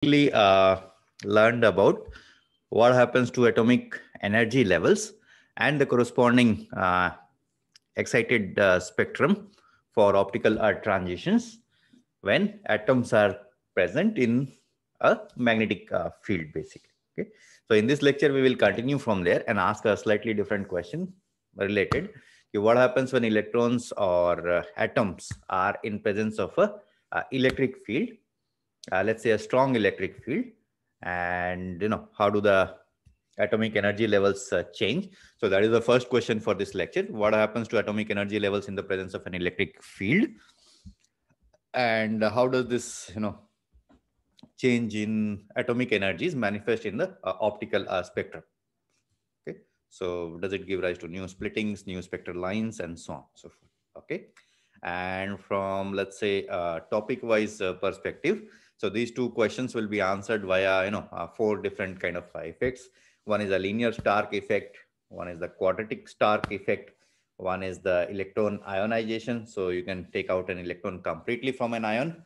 Learned about what happens to atomic energy levels and the corresponding excited spectrum for optical transitions when atoms are present in a magnetic field, basically. Okay. So in this lecture, we will continue from there and ask a slightly different question related. Okay, what happens when electrons or atoms are in presence of a electric field, let's say a strong electric field, and how do the atomic energy levels change? So that is the first question for this lecture. What happens to atomic energy levels in the presence of an electric field, and how does this change in atomic energies manifest in the optical spectrum? Okay, so does it give rise to new splittings, new spectral lines, and so on so forth? Okay, and from, let's say, topic wise perspective, so these two questions will be answered via four different kind of effects. One is a linear Stark effect, one is the quadratic Stark effect, one is the electron ionization, so you can take out an electron completely from an ion,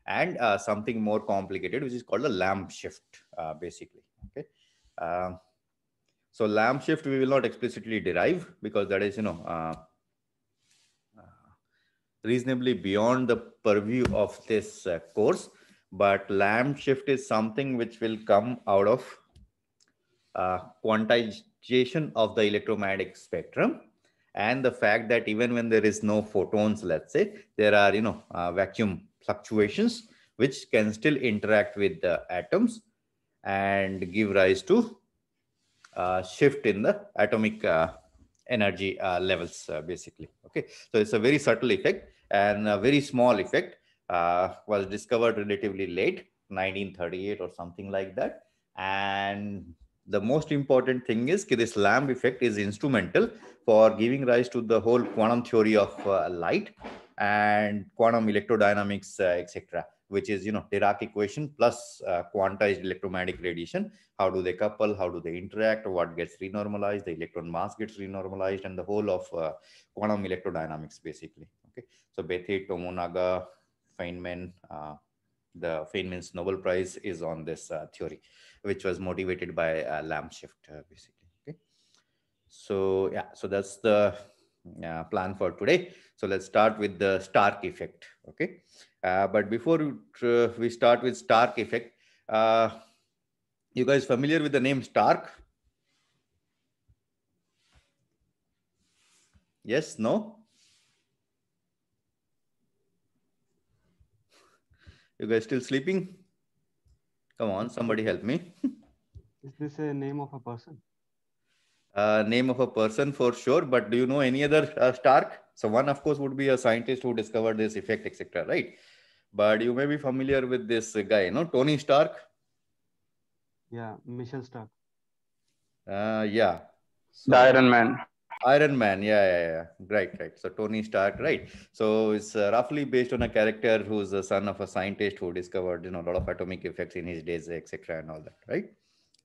and something more complicated, which is called the Lamb shift, basically. Okay, so Lamb shift we will not explicitly derive, because that is reasonably beyond the purview of this course. But Lamb shift is something which will come out of quantization of the electromagnetic spectrum, and the fact that even when there is no photons, let's say, there are vacuum fluctuations which can still interact with the atoms and give rise to shift in the atomic energy levels, basically. Okay, so it's a very subtle effect and a very small effect, was discovered relatively late, 1938 or something like that. And the most important thing is that this Lamb effect is instrumental for giving rise to the whole quantum theory of light and quantum electrodynamics, etc., which is Dirac equation plus quantized electromagnetic radiation. How do they couple? How do they interact? What gets renormalized? The electron mass gets renormalized, and the whole of quantum electrodynamics, basically. Okay, so Bethe, Tomonaga, Feynman, the Feynman's Nobel Prize is on this theory, which was motivated by Lamb shift, basically. Okay, so yeah, so that's the plan for today. So let's start with the Stark effect. Okay, but before we start with Stark effect, you guys familiar with the name Stark? Yes, no? You guys still sleeping? Come on, somebody help me. Is this a name of a person? Name of a person for sure, but do you know any other Stark? So one, of course, would be a scientist who discovered this effect, etc., right? But you may be familiar with this guy, Tony Stark? Yeah, Michelle Stark. Yeah. The So Iron Man. Iron Man, yeah. Right. So Tony Stark, right? So it's roughly based on a character who's the son of a scientist who discovered, a lot of atomic effects in his days, etc., and all that, right?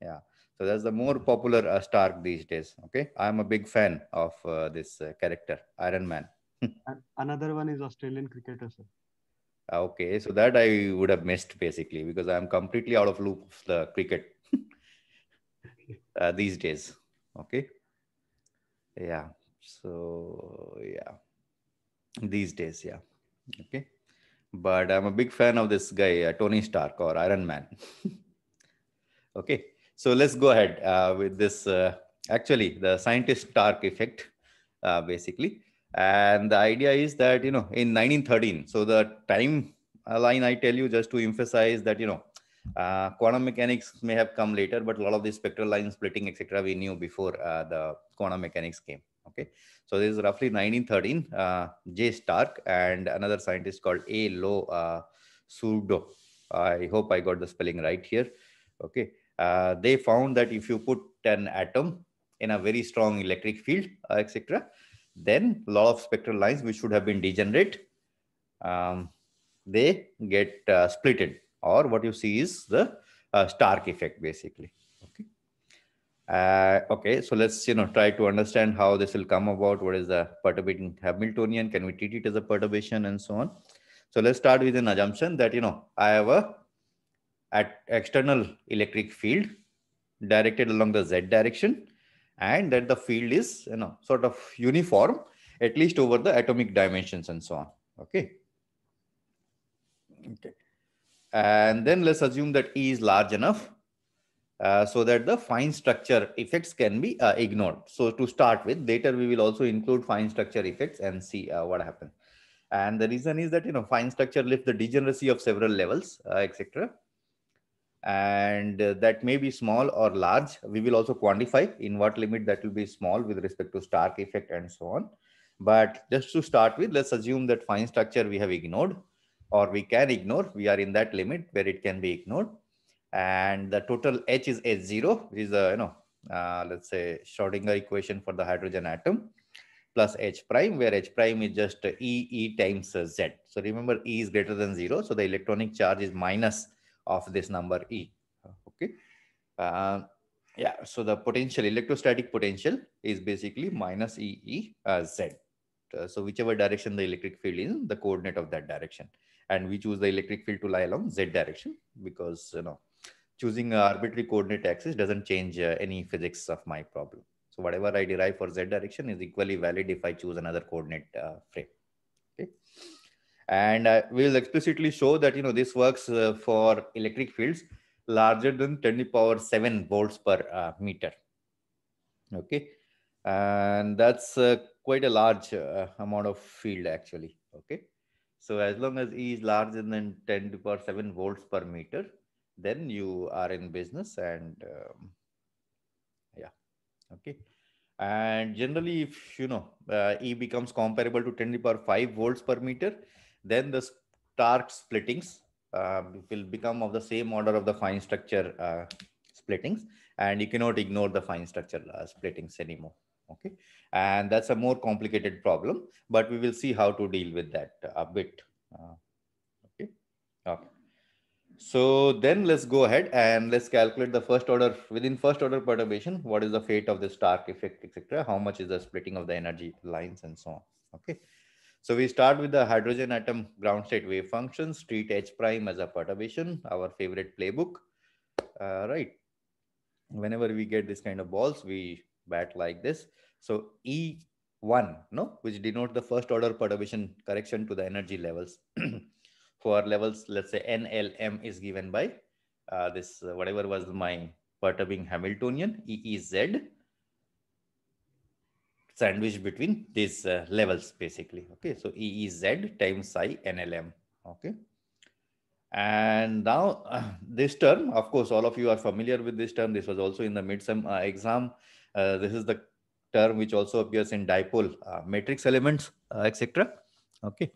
Yeah. So that's the more popular Stark these days. Okay, I'm a big fan of this character, Iron Man. And another one is Australian cricketer, sir. Okay, so that I would have missed, basically, because I'm completely out of loop of the cricket these days. Okay. Yeah. So yeah, these days, yeah. Okay. But I'm a big fan of this guy, Tony Stark, or Iron Man. Okay. So let's go ahead with this. Actually, the scientist Stark effect, basically. And the idea is that, in 1913, so the time line I tell you just to emphasize that, quantum mechanics may have come later, but a lot of the spectral line splitting, etc., we knew before the quantum mechanics came. Okay, so this is roughly 1913. J. Stark and another scientist called A. Lo Surdo. I hope I got the spelling right here. Okay, they found that if you put an atom in a very strong electric field, etc., then a lot of spectral lines which should have been degenerate, they get splitted, or what you see is the Stark effect, basically. Okay. Okay, so let's try to understand how this will come about. What is the perturbating Hamiltonian? Can we treat it as a perturbation, and so on? So let's start with an assumption that I have a at external electric field directed along the z direction, and that the field is sort of uniform, at least over the atomic dimensions and so on. Okay. And then let's assume that E is large enough so that the fine structure effects can be ignored. So to start with, later we will also include fine structure effects and see what happens. And the reason is that fine structure lifts the degeneracy of several levels, etc. And that may be small or large. We will also quantify in what limit that will be small with respect to Stark effect and so on. But just to start with, let's assume that fine structure we have ignored, or we can ignore. We are in that limit where it can be ignored. And the total H is H0, which is let's say Schrodinger equation for the hydrogen atom, plus H prime, where H prime is just E times Z. So remember, E is greater than 0. So the electronic charge is minus of this number E. Okay. Yeah. So the potential, electrostatic potential, is basically minus Z. So whichever direction the electric field is, the coordinate of that direction. And we choose the electric field to lie along Z direction because, choosing an arbitrary coordinate axis doesn't change any physics of my problem. So whatever I derive for Z direction is equally valid if I choose another coordinate frame. Okay. And we'll explicitly show that, this works for electric fields larger than 10 to the power 7 volts per meter. Okay. And that's quite a large amount of field actually. Okay. So as long as E is larger than 10 to the power 7 volts per meter, then you are in business. And yeah. Okay. And generally, if E becomes comparable to 10 to the power 5 volts per meter, then the Stark splittings will become of the same order of the fine structure splittings, and you cannot ignore the fine structure splittings anymore. Okay. And that's a more complicated problem, but we will see how to deal with that a bit. Okay. Okay. So then let's go ahead and let's calculate the first order, within first order perturbation, what is the fate of the Stark effect, etc. How much is the splitting of the energy lines and so on. Okay. So we start with the hydrogen atom ground state wave functions, treat H prime as a perturbation, our favorite playbook. Right. Whenever we get this kind of balls, we bat like this. So E1, which denotes the first order perturbation correction to the energy levels. For levels, let's say NLM is given by this, whatever was my perturbing Hamiltonian, EEZ, sandwiched between these levels, basically. Okay, so EEZ times psi NLM. Okay. And now this term, of course, all of you are familiar with this term. This was also in the midsem exam. This is the term which also appears in dipole matrix elements, etc. Okay.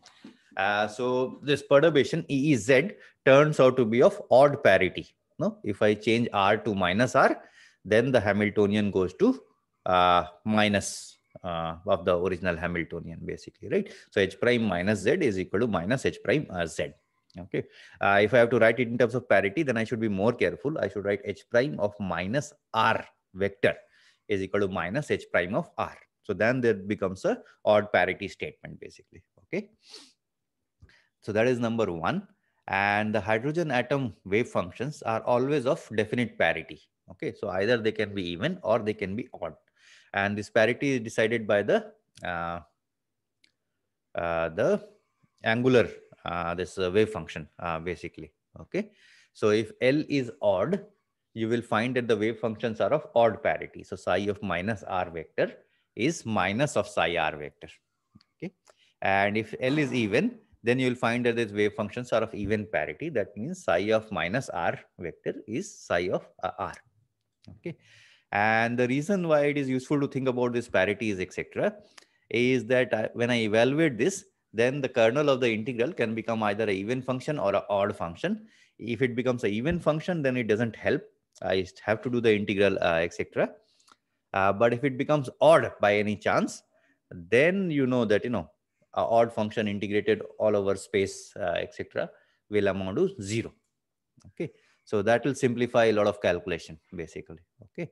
So this perturbation EEZ turns out to be of odd parity. No, if I change R to minus R, then the Hamiltonian goes to minus of the original Hamiltonian, basically, right? So H prime minus Z is equal to minus H prime Z. Okay. If I have to write it in terms of parity, then I should be more careful. I should write H prime of minus R vector is equal to minus H prime of R. So then there becomes a odd parity statement, basically. Okay. So that is number one. And the hydrogen atom wave functions are always of definite parity. Okay. So either they can be even or they can be odd. And this parity is decided by the angular this wave function, basically. Okay. So if L is odd, you will find that the wave functions are of odd parity. So psi of minus R vector is minus of psi R vector. Okay. And if L is even, then you will find that these wave functions are of even parity. That means psi of minus R vector is psi of R. Okay. And the reason why it is useful to think about this parities, etc., is that when I evaluate this, then the kernel of the integral can become either an even function or an odd function. If it becomes an even function, then it doesn't help. I have to do the integral, etc. But if it becomes odd by any chance, then you know that, an odd function integrated all over space, etc., will amount to 0. Okay. So that will simplify a lot of calculation, basically. Okay.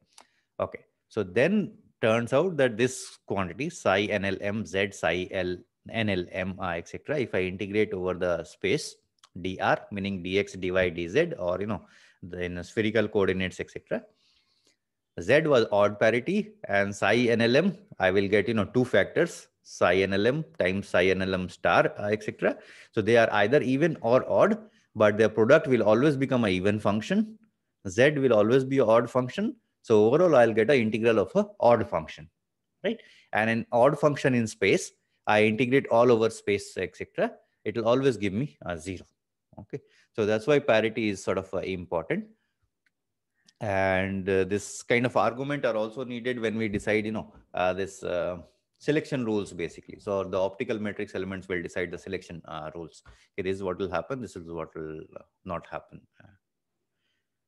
Okay. So then turns out that this quantity psi NLM Z psi L NLM etc., if I integrate over the space dr, meaning dx, dy, dz, or in spherical coordinates, etc. Z was odd parity, and psi NLM, I will get, two factors, psi NLM times psi NLM star, etc. So they are either even or odd, but their product will always become an even function. Z will always be an odd function. So overall, I'll get an integral of an odd function, right? And an odd function in space, I integrate all over space, etc. It will always give me a 0. Okay. So that's why parity is sort of important. And this kind of argument are also needed when we decide, this selection rules basically. So the optical matrix elements will decide the selection rules. Okay, this is what will happen. This is what will not happen.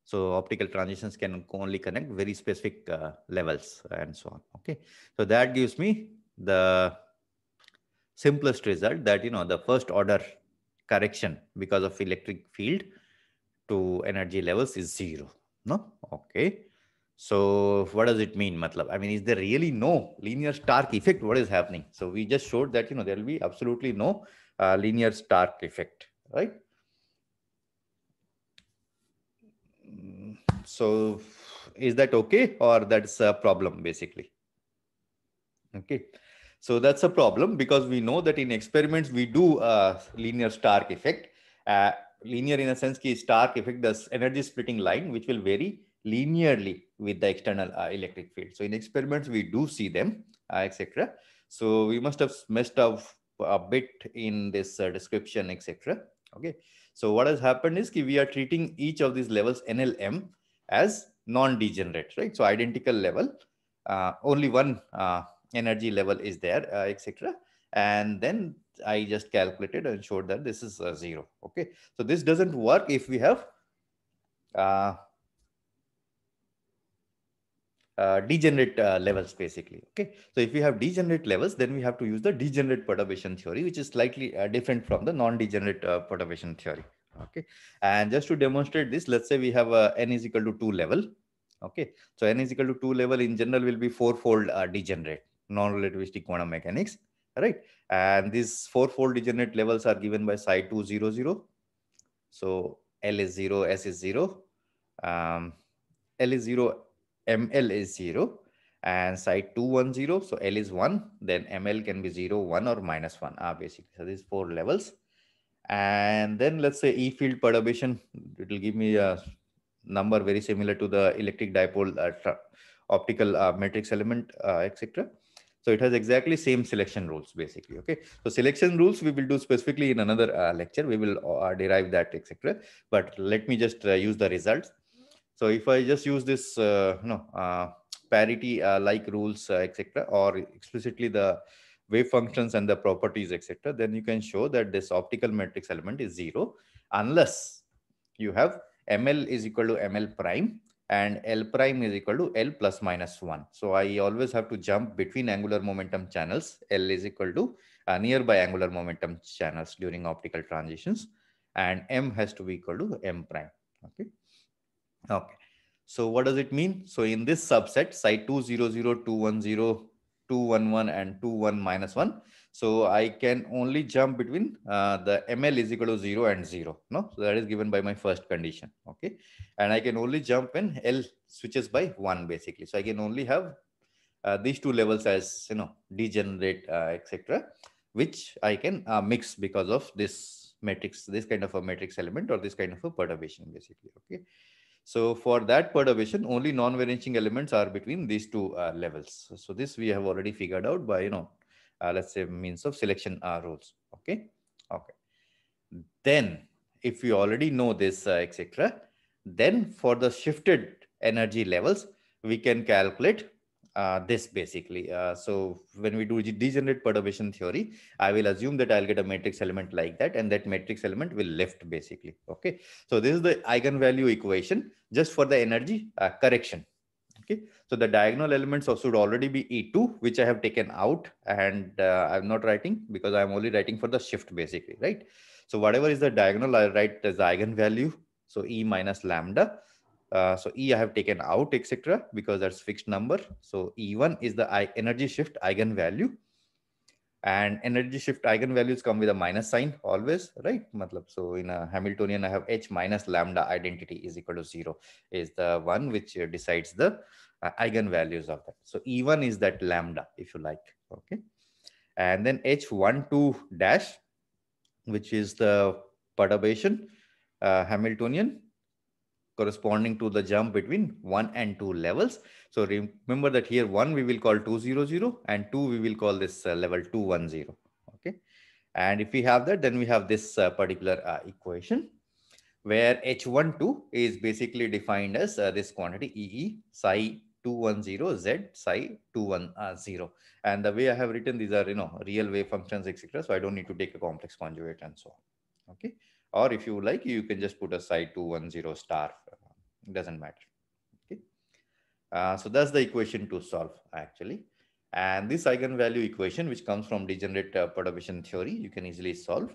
So optical transitions can only connect very specific levels and so on. Okay, so that gives me the simplest result that, the first order correction because of electric field to energy levels is 0. No? Okay. So what does it mean? Matlab, I mean, is there really no linear Stark effect? What is happening? So we just showed that, there will be absolutely no linear Stark effect, right? So is that okay, or that's a problem basically? Okay. So that's a problem because we know that in experiments, we do a linear Stark effect. Linear in a sense ki Stark effect, the energy splitting line, which will vary linearly with the external electric field. So in experiments, we do see them, etc. So we must have messed up a bit in this description, etc. Okay. So what has happened is we are treating each of these levels NLM as non-degenerate, right? So identical level, only one energy level is there, etc. And then I just calculated and showed that this is 0. Okay. So this doesn't work if we have degenerate levels basically. Okay. So if we have degenerate levels, then we have to use the degenerate perturbation theory, which is slightly different from the non-degenerate perturbation theory. Okay. And just to demonstrate this, let's say we have n is equal to 2 level. Okay. So n is equal to 2 level in general will be fourfold degenerate, non-relativistic quantum mechanics, right? And these fourfold degenerate levels are given by psi 2 0 0. So L is 0, S is 0, L is 0, ML is 0, and psi 2 1 0. So L is 1, then ML can be 0, 1, or minus 1, basically. So these 4 levels. And then let's say E field perturbation, it will give me a number very similar to the electric dipole optical matrix element, etc. So it has exactly same selection rules basically. Okay. So selection rules we will do specifically in another lecture. We will derive that, etc. But let me just use the results. So if I just use this, parity like rules, etc., or explicitly the wave functions and the properties, etc., then you can show that this optical matrix element is 0 unless you have ML is equal to ML prime and L prime is equal to L plus minus 1. So I always have to jump between angular momentum channels. L is equal to nearby angular momentum channels during optical transitions, and M has to be equal to M prime. Okay. Okay. So what does it mean? So in this subset, psi 2 0 0, 2 1 0, 2 1 1, and 2 1 minus 1. So I can only jump between the ML is equal to 0 and 0. No, so that is given by my first condition. Okay. And I can only jump when L switches by 1 basically. So I can only have these two levels as, degenerate, etc., which I can mix because of this matrix, this kind of a matrix element or this kind of a perturbation basically. Okay. So for that perturbation, only non-vanishing elements are between these two levels. So this we have already figured out by, let's say means of selection rules. Okay. Okay. Then if we already know this, etc., then for the shifted energy levels, we can calculate this basically. So when we do degenerate perturbation theory, I will assume that I'll get a matrix element like that, and that matrix element will lift basically. Okay. So this is the eigenvalue equation just for the energy correction. Okay. So the diagonal elements should already be E2, which I have taken out, and I'm not writing because I'm only writing for the shift basically, right? So whatever is the diagonal, I write as the eigenvalue. So E minus lambda. So E I have taken out, etc., because that's fixed number. So E1 is the energy shift eigenvalue. And energy shift eigenvalues come with a minus sign always, right? So in a Hamiltonian, I have H minus lambda identity is equal to 0 is the one which decides the eigenvalues of that. So E1 is that lambda, if you like. Okay. And then H12 dash, which is the perturbation Hamiltonian corresponding to the jump between 1 and 2 levels. So remember that here 1 we will call 200 and 2 we will call this level 210. Okay. And if we have that, then we have this particular equation where H12 is basically defined as this quantity EE psi 210 Z psi 210. And the way I have written these are, real wave functions, etc. So I don't need to take a complex conjugate and so on. Okay. Or if you like, you can just put a psi 210 star. It doesn't matter. Okay. So that's the equation to solve actually. And this eigenvalue equation, which comes from degenerate perturbation theory, you can easily solve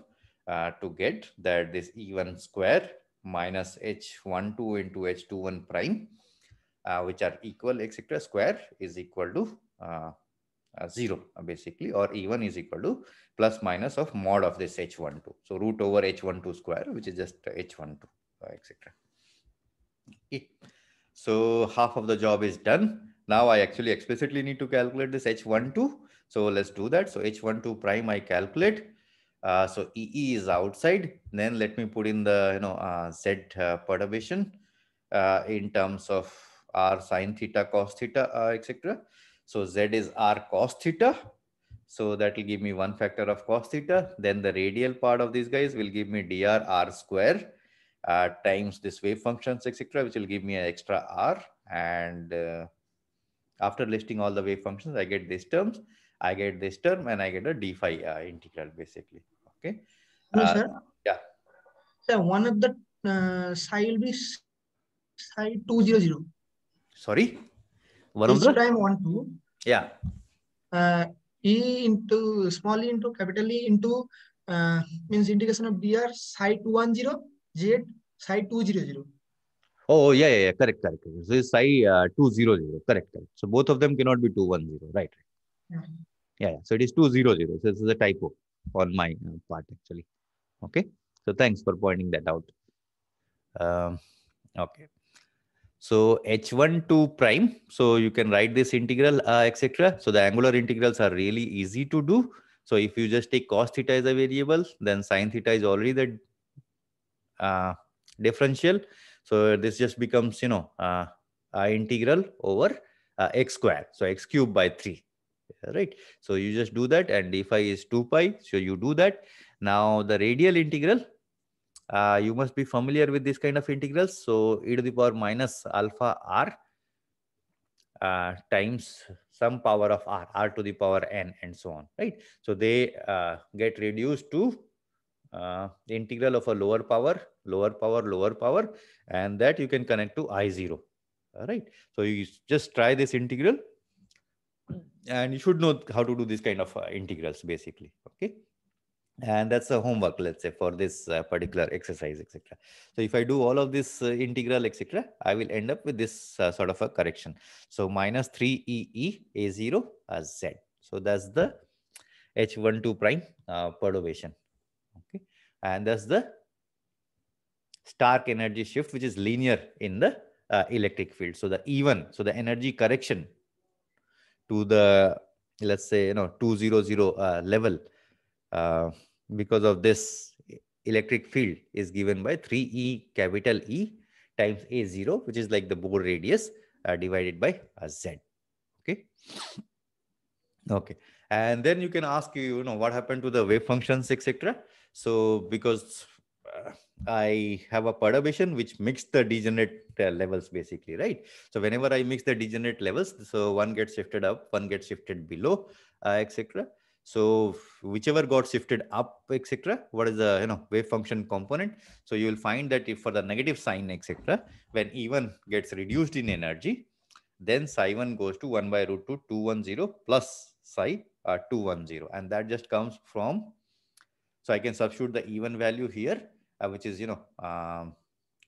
to get that this E1 square minus H12 into H21 prime, which are equal, etc. square is equal to 0 basically, or E1 is equal to plus minus of mod of this H12. So root over H12 square, which is just H12, etc. Okay. So half of the job is done. Now I actually explicitly need to calculate this H12. So let's do that. So H12 prime I calculate. So EE is outside. Then let me put in the Z perturbation in terms of R sine theta, cos theta, etc. So Z is R cos theta. So that will give me one factor of cos theta. Then the radial part of these guys will give me dr r square times this wave functions, etc., which will give me an extra r. And after listing all the wave functions, I get these terms, I get this term, and I get a d phi integral basically. Okay. Hello, sir. Yeah. So one of the psi will be psi 200. Sorry. One of H the prime 12. Yeah. E into small e into capital E into means integration of dr psi 210 Z psi 200. Oh, yeah. Correct. So it's psi 200. Correct. So both of them cannot be 210. Right. Yeah. So it is 200. So this is a typo on my part actually. Okay. So thanks for pointing that out. Okay. So H12 prime. So you can write this integral, etc. So the angular integrals are really easy to do. So if you just take cos theta as a variable, then sine theta is already the differential. So this just becomes, integral over x square. So x cubed by 3. Right. So you just do that, and d phi is 2 pi. So you do that. Now the radial integral, you must be familiar with this kind of integrals. So e to the power minus alpha r times some power of r to the power n, and so on, right? So they get reduced to the integral of a lower power, and that you can connect to I0. All right. So you just try this integral, and you should know how to do this kind of integrals basically. Okay. And that's a homework, let's say, for this particular exercise, etc. So if I do all of this integral, etc., I will end up with this sort of a correction. So minus 3EE A0 as Z. So that's the H12 prime perturbation. Okay. And that's the Stark energy shift, which is linear in the electric field. So the E1, so the energy correction to the, let's say, 200 level, because of this electric field is given by 3E capital E times A0, which is like the Bohr radius divided by Z. Okay. Okay. And then you can ask, what happened to the wave functions, etc. So because I have a perturbation which mixed the degenerate levels basically, right? So whenever I mix the degenerate levels, so one gets shifted up, one gets shifted below, etc. So whichever got shifted up, etc., what is the wave function component? So you will find that if for the negative sign, etc., when E1 gets reduced in energy, then psi 1 goes to 1 by root 2 210 plus psi 210, and that just comes from, so I can substitute the E1 value here, which is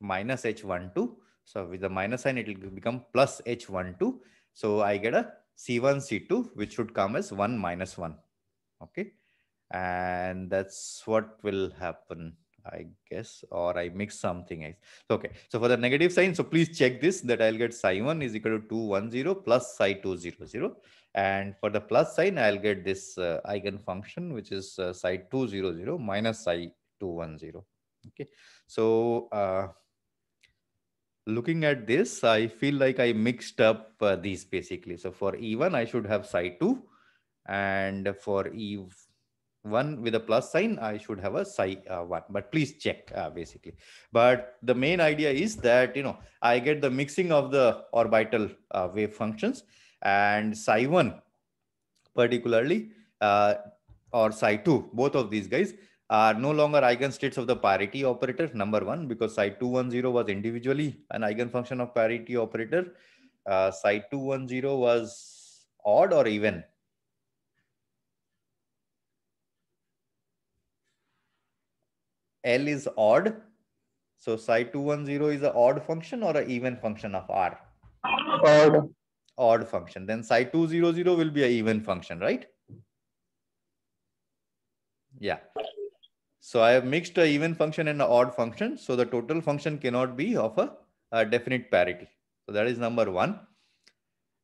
minus H12. So with the minus sign, it will become plus H12. So I get a C1 C2, which should come as 1 minus 1. Okay. And that's what will happen, I guess, or I mix something else. Okay, so for the negative sign, so please check this, that I'll get psi1 is equal to 210 plus psi200. And for the plus sign, I'll get this eigenfunction, which is psi200 minus psi210. Okay, so looking at this, I feel like I mixed up these basically. So for E1, I should have psi2, and for E1 with a plus sign, I should have a psi1, but please check basically. But the main idea is that, I get the mixing of the orbital wave functions, and psi1 particularly, or psi2, both of these guys are no longer eigenstates of the parity operator, number one, because psi210 was individually an eigenfunction of parity operator. Psi210 was odd or even? L is odd. So psi210 is an odd function or an even function of R? Odd. Odd function. Then psi200 will be an even function, right? Yeah. So I have mixed an even function and an odd function. So the total function cannot be of a definite parity. So that is number one.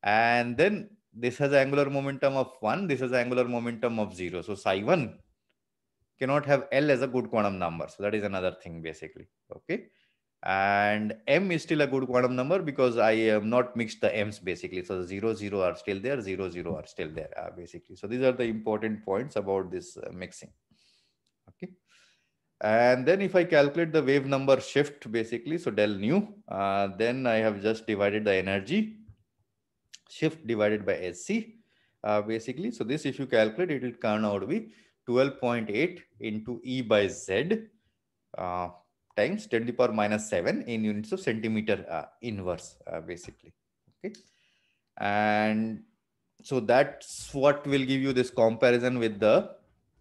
And then this has angular momentum of 1. This has angular momentum of 0. So psi1 cannot have L as a good quantum number. So that is another thing basically. Okay. And M is still a good quantum number because I have not mixed the M's basically. So 0, 0 are still there, 0, 0 are still there basically. So these are the important points about this mixing. Okay. And then if I calculate the wave number shift basically, so del nu, then I have just divided the energy shift divided by SC basically. So this, if you calculate, it will turn out to be 12.8 into E by Z times 10 to the power minus 7 in units of centimeter inverse basically. Okay. And so that's what will give you this comparison with the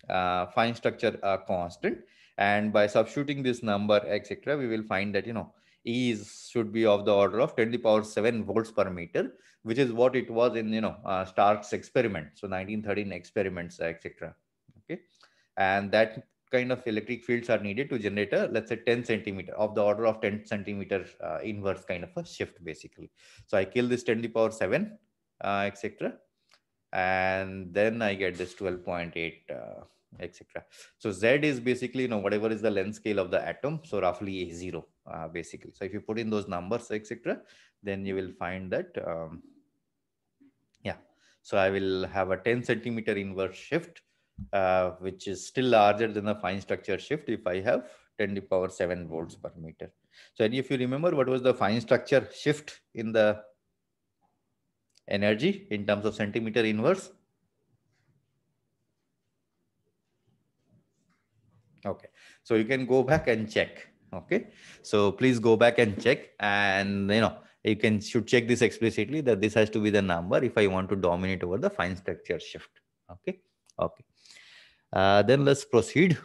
fine structure constant. And by substituting this number, etc., we will find that, E should be of the order of 10 to the power 7 volts per meter, which is what it was in, Stark's experiment. So 1913 experiments, etc. Okay. And that kind of electric fields are needed to generate a, let's say, 10 centimeter of the order of 10 centimeter inverse kind of a shift basically. So I kill this 10 to the power 7, etc. And then I get this 12.8, etc. So Z is basically, whatever is the length scale of the atom. So roughly A0 basically. So if you put in those numbers, etc., then you will find that, yeah. So I will have a 10 centimeter inverse shift, which is still larger than the fine structure shift if I have 10 to the power 7 volts per meter. So if you remember, what was the fine structure shift in the energy in terms of centimeter inverse? Okay, so you can go back and check. Okay, so please go back and check, and you should check this explicitly, that this has to be the number if I want to dominate over the fine structure shift. Okay. Okay. Then let's proceed.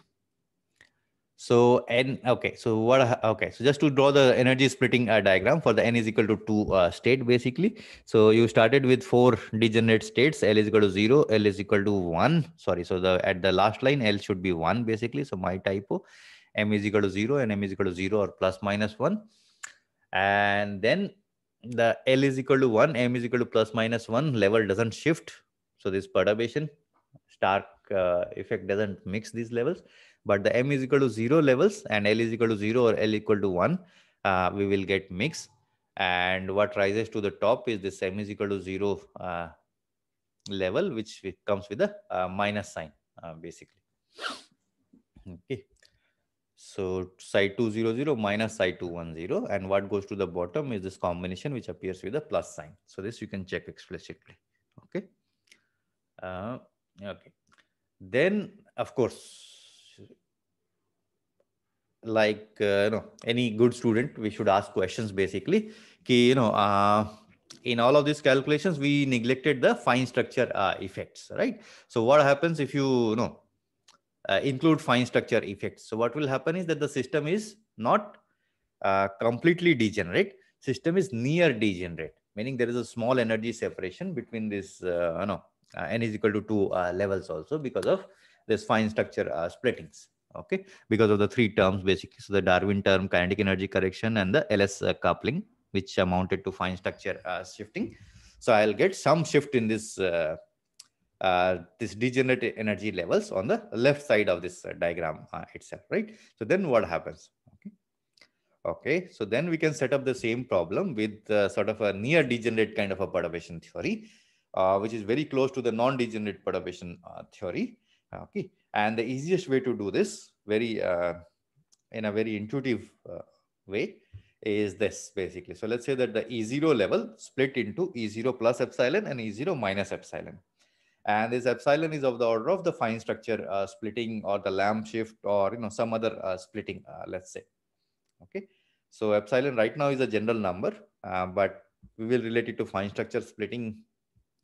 So n, okay, so what, okay, so just to draw the energy splitting diagram for the n is equal to 2 state basically. So you started with 4 degenerate states, L is equal to 0, L is equal to 1, sorry, so at the last line L should be 1 basically, so my typo, M is equal to 0 and M is equal to 0 or plus minus 1. And then the L is equal to 1, M is equal to plus minus 1, level doesn't shift, so this perturbation, Stark effect doesn't mix these levels. But the M is equal to 0 levels and L is equal to 0 or L equal to 1, we will get mix. And what rises to the top is this M is equal to 0 level, which comes with a minus sign basically. Okay. So psi200 minus psi210, and what goes to the bottom is this combination which appears with a plus sign. So this you can check explicitly. Okay. Okay. Then, of course, like any good student, we should ask questions basically. In all of these calculations, we neglected the fine structure effects, right? So what happens if you include fine structure effects? So what will happen is that the system is not completely degenerate. System is near degenerate, meaning there is a small energy separation between this n is equal to 2 levels also because of this fine structure splittings. Okay, because of the three terms basically. So the Darwin term, kinetic energy correction, and the LS coupling, which amounted to fine structure shifting. So I'll get some shift in this degenerate energy levels on the left side of this diagram itself, right? So then what happens? Okay, so then we can set up the same problem with sort of a near degenerate kind of a perturbation theory, which is very close to the non-degenerate perturbation theory. Okay, and the easiest way to do this, very in a very intuitive way, is this basically. So let's say that the E0 level split into E0 plus epsilon and E0 minus epsilon. And this epsilon is of the order of the fine structure splitting or the Lamb shift or some other splitting, let's say. Okay, so epsilon right now is a general number, but we will relate it to fine structure splitting,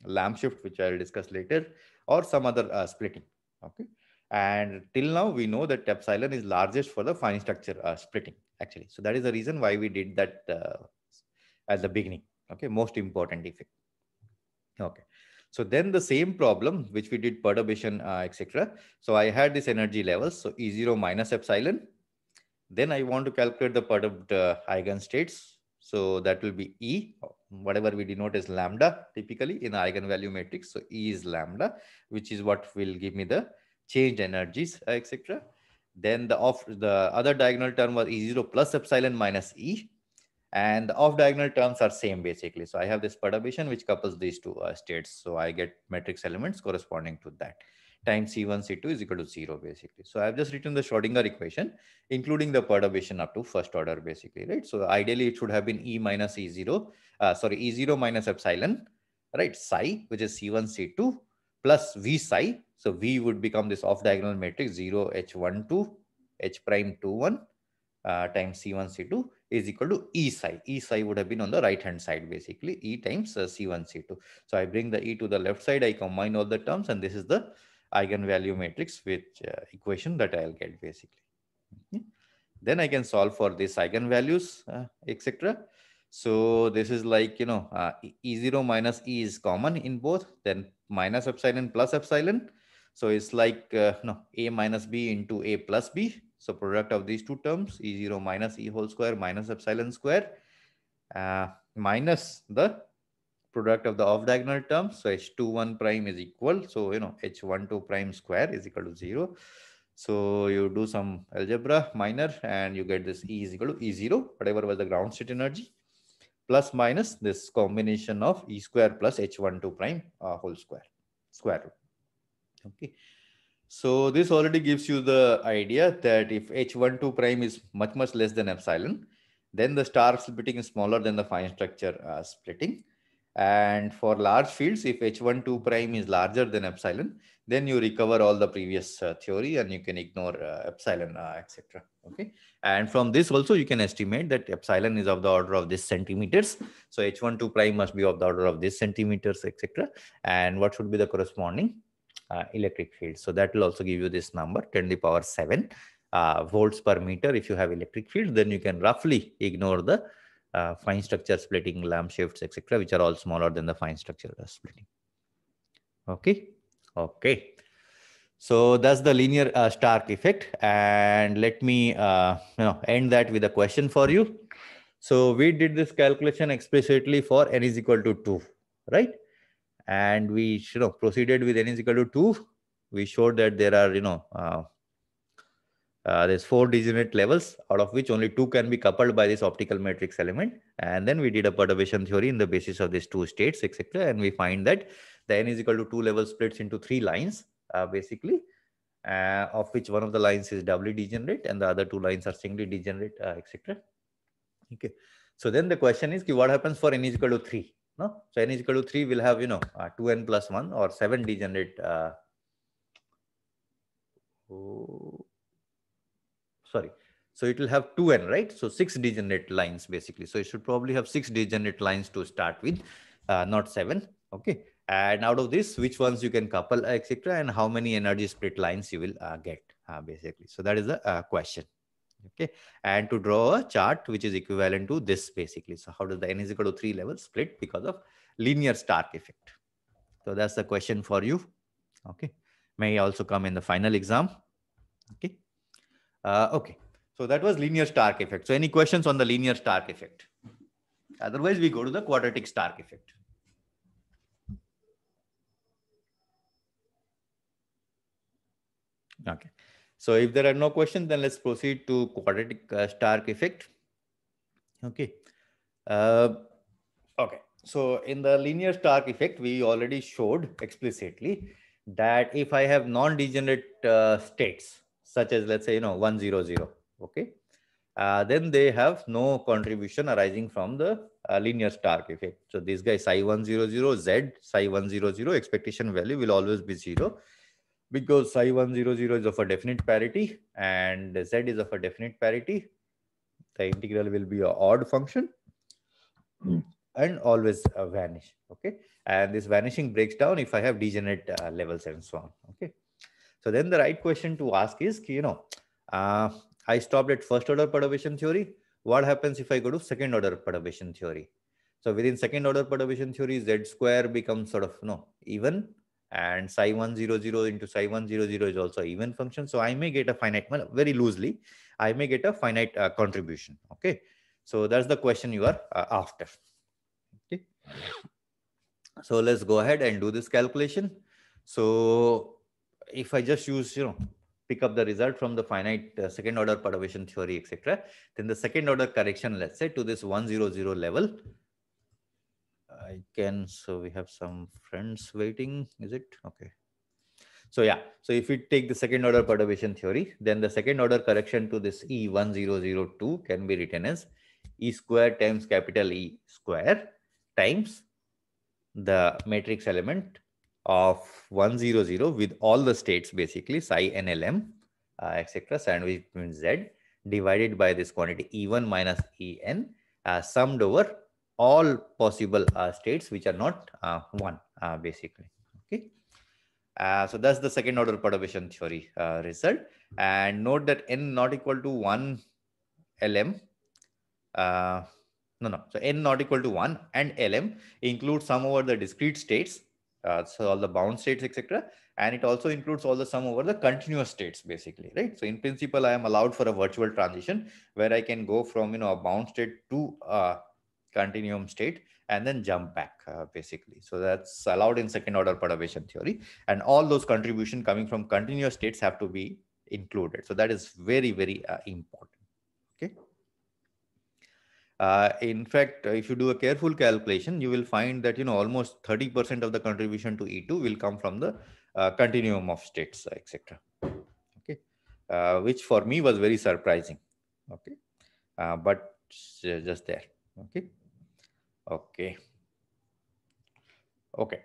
Lamb shift, which I will discuss later, or some other splitting. Okay, and till now we know that epsilon is largest for the fine structure splitting actually. So that is the reason why we did that at the beginning. Okay, most important effect. Okay, so then the same problem which we did perturbation etc. So I had this energy levels, so E0 minus epsilon. Then I want to calculate the perturbed eigenstates. So that will be E, whatever we denote as lambda typically in eigenvalue matrix. So E is lambda, which is what will give me the changed energies, etc. Then the other diagonal term was E0 plus epsilon minus E. And the off diagonal terms are same basically. So I have this perturbation which couples these two states. So I get matrix elements corresponding to that. Times C1, C2 is equal to 0 basically. So I've just written the Schrodinger equation, including the perturbation up to first order basically, right? So ideally it should have been E minus E0, E0 minus epsilon, right? Psi, which is C1, C2 plus V psi. So V would become this off diagonal matrix 0, H12, H prime 21 times C1, C2 is equal to E psi. E psi would have been on the right hand side basically, E times C1, C2. So I bring the E to the left side, I combine all the terms, and this is the eigenvalue matrix which equation that I'll get basically. Okay. Then I can solve for these eigenvalues, etc. So this is like, E0 minus E is common in both, then minus epsilon plus epsilon. So it's like A minus B into A plus B. So product of these two terms, E0 minus E whole square minus epsilon square, minus the product of the off diagonal terms. So H21 prime is equal. So, H12 prime square is equal to 0. So you do some algebra minor and you get this E is equal to E0, whatever was the ground state energy, plus minus this combination of E square plus H12 prime whole square root. Okay. So this already gives you the idea that if H12 prime is much, much less than epsilon, then the star splitting is smaller than the fine structure splitting. And for large fields, if H12 prime is larger than epsilon, then you recover all the previous theory and you can ignore epsilon, etc. Okay. And from this also, you can estimate that epsilon is of the order of this centimeters. So H12 prime must be of the order of this centimeters, etc. And what should be the corresponding electric field? So that will also give you this number 10 to the power 7 volts per meter. If you have electric field, then you can roughly ignore the fine structure splitting, Lamb shifts, etc., which are all smaller than the fine structure splitting. Okay. Okay. So that's the linear Stark effect. And let me end that with a question for you. So we did this calculation explicitly for n is equal to 2, right? And we proceeded with n is equal to 2. We showed that there are there's 4 degenerate levels, out of which only 2 can be coupled by this optical matrix element. And then we did a perturbation theory in the basis of these 2 states, etc. And we find that the n is equal to 2 level splits into 3 lines, basically, of which one of the lines is doubly degenerate and the other 2 lines are singly degenerate, etc. Okay. So then the question is, what happens for n is equal to 3? No? So n is equal to 3 will have, 2n plus 1 or 7 degenerate. So it will have 2n, right? So 6 degenerate lines basically. So it should probably have 6 degenerate lines to start with, not 7. Okay. And out of this, which ones you can couple, etc., and how many energy split lines you will get, basically. So that is the question. Okay. And to draw a chart which is equivalent to this basically. So how does the n is equal to 3 level split because of linear Stark effect? So that's the question for you. Okay. May also come in the final exam. Okay. Okay. So that was linear Stark effect. So any questions on the linear Stark effect? Otherwise, we go to the quadratic Stark effect. Okay. So if there are no questions, then let's proceed to quadratic Stark effect. Okay. Okay. So in the linear Stark effect, we already showed explicitly that if I have non-degenerate states, such as let's say, 1, 0, 0, okay, then they have no contribution arising from the linear Stark effect. So this guy psi 1, 0, 0, Z psi 1, 0, 0, expectation value will always be 0, because psi 1, 0, 0 is of a definite parity and Z is of a definite parity. The integral will be an odd function and always vanish. Okay. And this vanishing breaks down if I have degenerate levels and so on. Okay. So then the right question to ask is, I stopped at first order perturbation theory. What happens if I go to second order perturbation theory? So within second order perturbation theory, Z square becomes sort of even, and psi 1, 0, 0 into psi 1, 0, 0 is also even function. So I may get a finite, well, very loosely, I may get a finite contribution. Okay. So that's the question you are after. Okay. So let's go ahead and do this calculation. So if I just use, pick up the result from the finite second order perturbation theory, etc., then the second order correction, let's say, to this 100 level, I can, so we have some friends waiting, is it? Okay. So yeah, so if we take the second order perturbation theory, then the second order correction to this E1002 can be written as E square times capital E square times the matrix element of 100 with all the states, basically psi n lm, etc., sandwich between Z, divided by this quantity E1 minus En, summed over all possible states which are not 1, basically. Okay. So that's the second order perturbation theory result. And note that n not equal to 1 lm. So n not equal to 1 and lm includes sum over the discrete states, so all the bound states, etc. And it also includes all the sum over the continuous states, basically, right? So in principle, I am allowed for a virtual transition where I can go from, a bound state to a continuum state and then jump back, basically. So that's allowed in second order perturbation theory. And all those contribution coming from continuous states have to be included. So that is very, very important. Okay. In fact, if you do a careful calculation, you will find that, almost 30% of the contribution to E2 will come from the continuum of states, etc. Okay. Which for me was very surprising. Okay. But just there. Okay. Okay. Okay.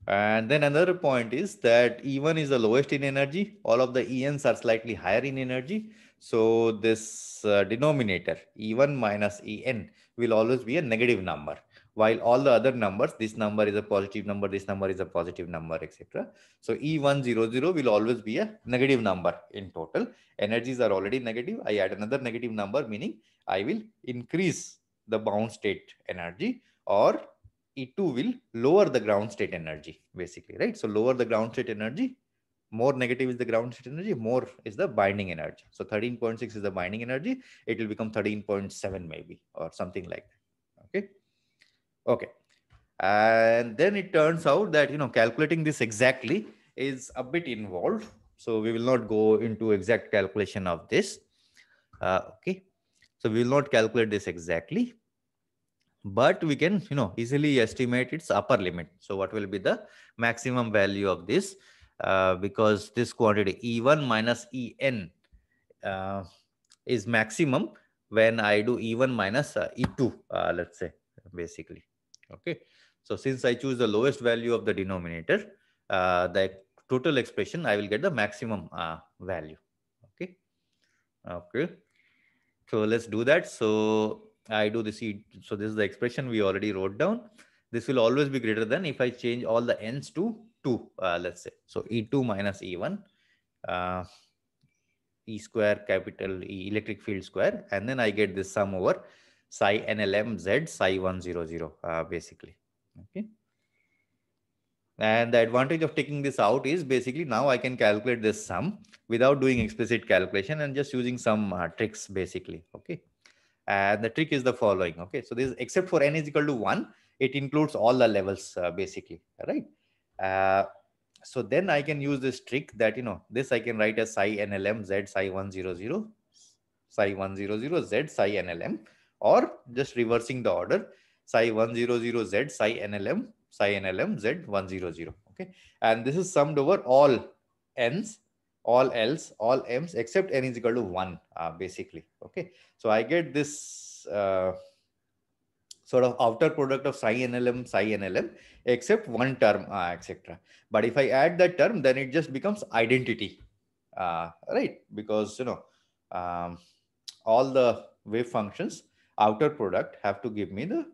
And then another point is that E1 is the lowest in energy. All of the ENs are slightly higher in energy. So this denominator, E1 minus En, will always be a negative number. While all the other numbers, this number is a positive number, this number is a positive number, etc. So E100 will always be a negative number in total. Energies are already negative. I add another negative number, meaning I will increase the bound state energy, or E2 will lower the ground state energy, basically, right? So lower the ground state energy, more negative is the ground state energy, more is the binding energy. So 13.6 is the binding energy. It will become 13.7 maybe, or something like that. Okay. Okay. And then it turns out that, calculating this exactly is a bit involved. So we will not go into exact calculation of this. Okay. So we will not calculate this exactly, but we can, easily estimate its upper limit. So what will be the maximum value of this? Because this quantity E1 minus En is maximum when I do E1 minus E2, let's say, basically. Okay. So since I choose the lowest value of the denominator, the total expression, I will get the maximum value. Okay. Okay. So let's do that. So I do this. So this is the expression we already wrote down. This will always be greater than if I change all the n's to 2, let's say. So E2 minus E1, E square capital E electric field square, and then I get this sum over psi NLM Z psi 100, basically. Okay. And the advantage of taking this out is basically now I can calculate this sum without doing explicit calculation and just using some tricks basically. Okay. And the trick is the following. Okay. So this, except for n is equal to 1, it includes all the levels basically. Right. So then I can use this trick that, this I can write as psi NLM Z psi 100, psi 100 Z psi NLM, or just reversing the order, psi 100 Z psi NLM, psi NLM Z 100. Okay. And this is summed over all n's, all l's, all m's except n is equal to 1 basically. Okay. So I get this sort of outer product of psi NLM, except one term, etc. But if I add that term, then it just becomes identity, right? Because, all the wave functions outer product have to give me the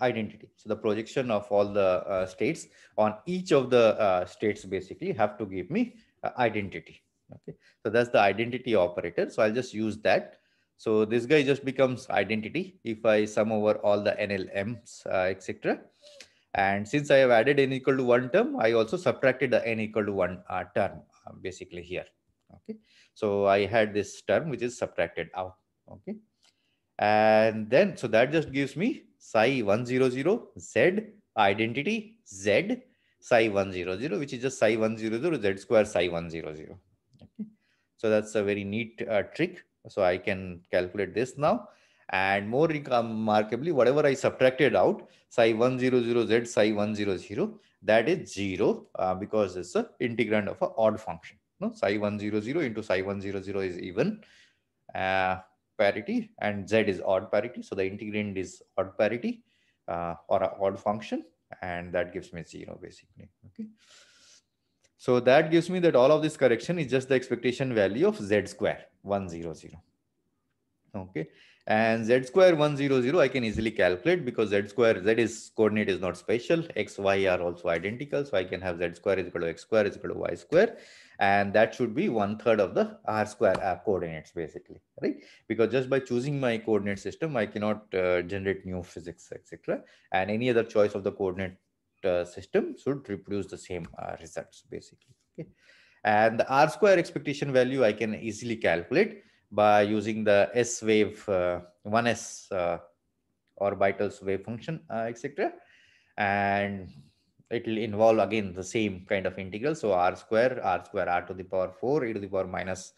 identity. So the projection of all the states on each of the states basically have to give me identity. Okay. So that's the identity operator. So I'll just use that. So this guy just becomes identity if I sum over all the NLMs, etc. And since I have added n equal to 1 term, I also subtracted the n equal to 1 term basically here. Okay. So I had this term which is subtracted out. Okay. And then, so that just gives me psi 100 Z identity Z psi 100, which is just psi 100 Z square psi 100. Okay. So that's a very neat trick. So I can calculate this now. And more remarkably, whatever I subtracted out, psi 100 Z psi 100, that is 0 because it's an integrand of an odd function. No, psi 100 into psi 100 is even. Parity, and Z is odd parity. So the integrand is odd parity or an odd function, and that gives me 0 basically. Okay. So that gives me that all of this correction is just the expectation value of Z square 100. Okay. And Z square 100 I can easily calculate because Z square, Z is coordinate is not special. X, Y are also identical. So I can have Z square is equal to X square is equal to Y square. And that should be 1/3 of the R square coordinates basically, right? Because just by choosing my coordinate system, I cannot generate new physics, etc. And any other choice of the coordinate system should reproduce the same results basically. Okay. And the R square expectation value I can easily calculate by using the S wave, 1S orbital's wave function, etc. And it will involve again the same kind of integral. So r square r to the power 4 e to the power minus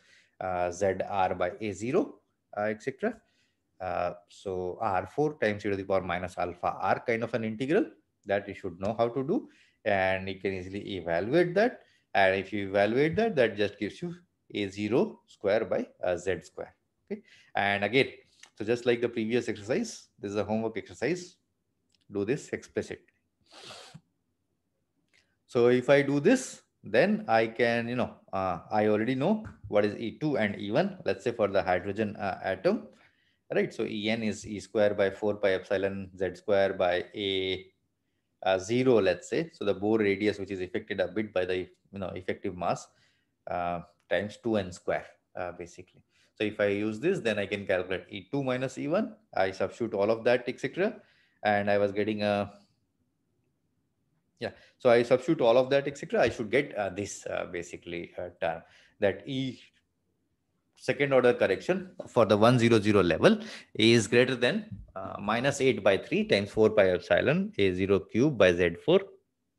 z r by a0, etc. So r4 times e to the power minus alpha r kind of an integral that you should know how to do. And you can easily evaluate that. And if you evaluate that, that just gives you a0 square by z square. Okay. And again, so just like the previous exercise, this is a homework exercise. Do this explicitly. So if I do this, then I can, I already know what is E2 and E1, let's say for the hydrogen atom, right? So En is E square by 4 pi epsilon Z square by A 0, let's say. So the Bohr radius, which is affected a bit by the, effective mass times 2n square, basically. So if I use this, then I can calculate E2 minus E1. I substitute all of that, etc. And I was getting a, so I substitute all of that, etc. I should get this basically term, that E second order correction for the 100 level is greater than minus 8 by 3 times 4 pi epsilon A0 cube by Z4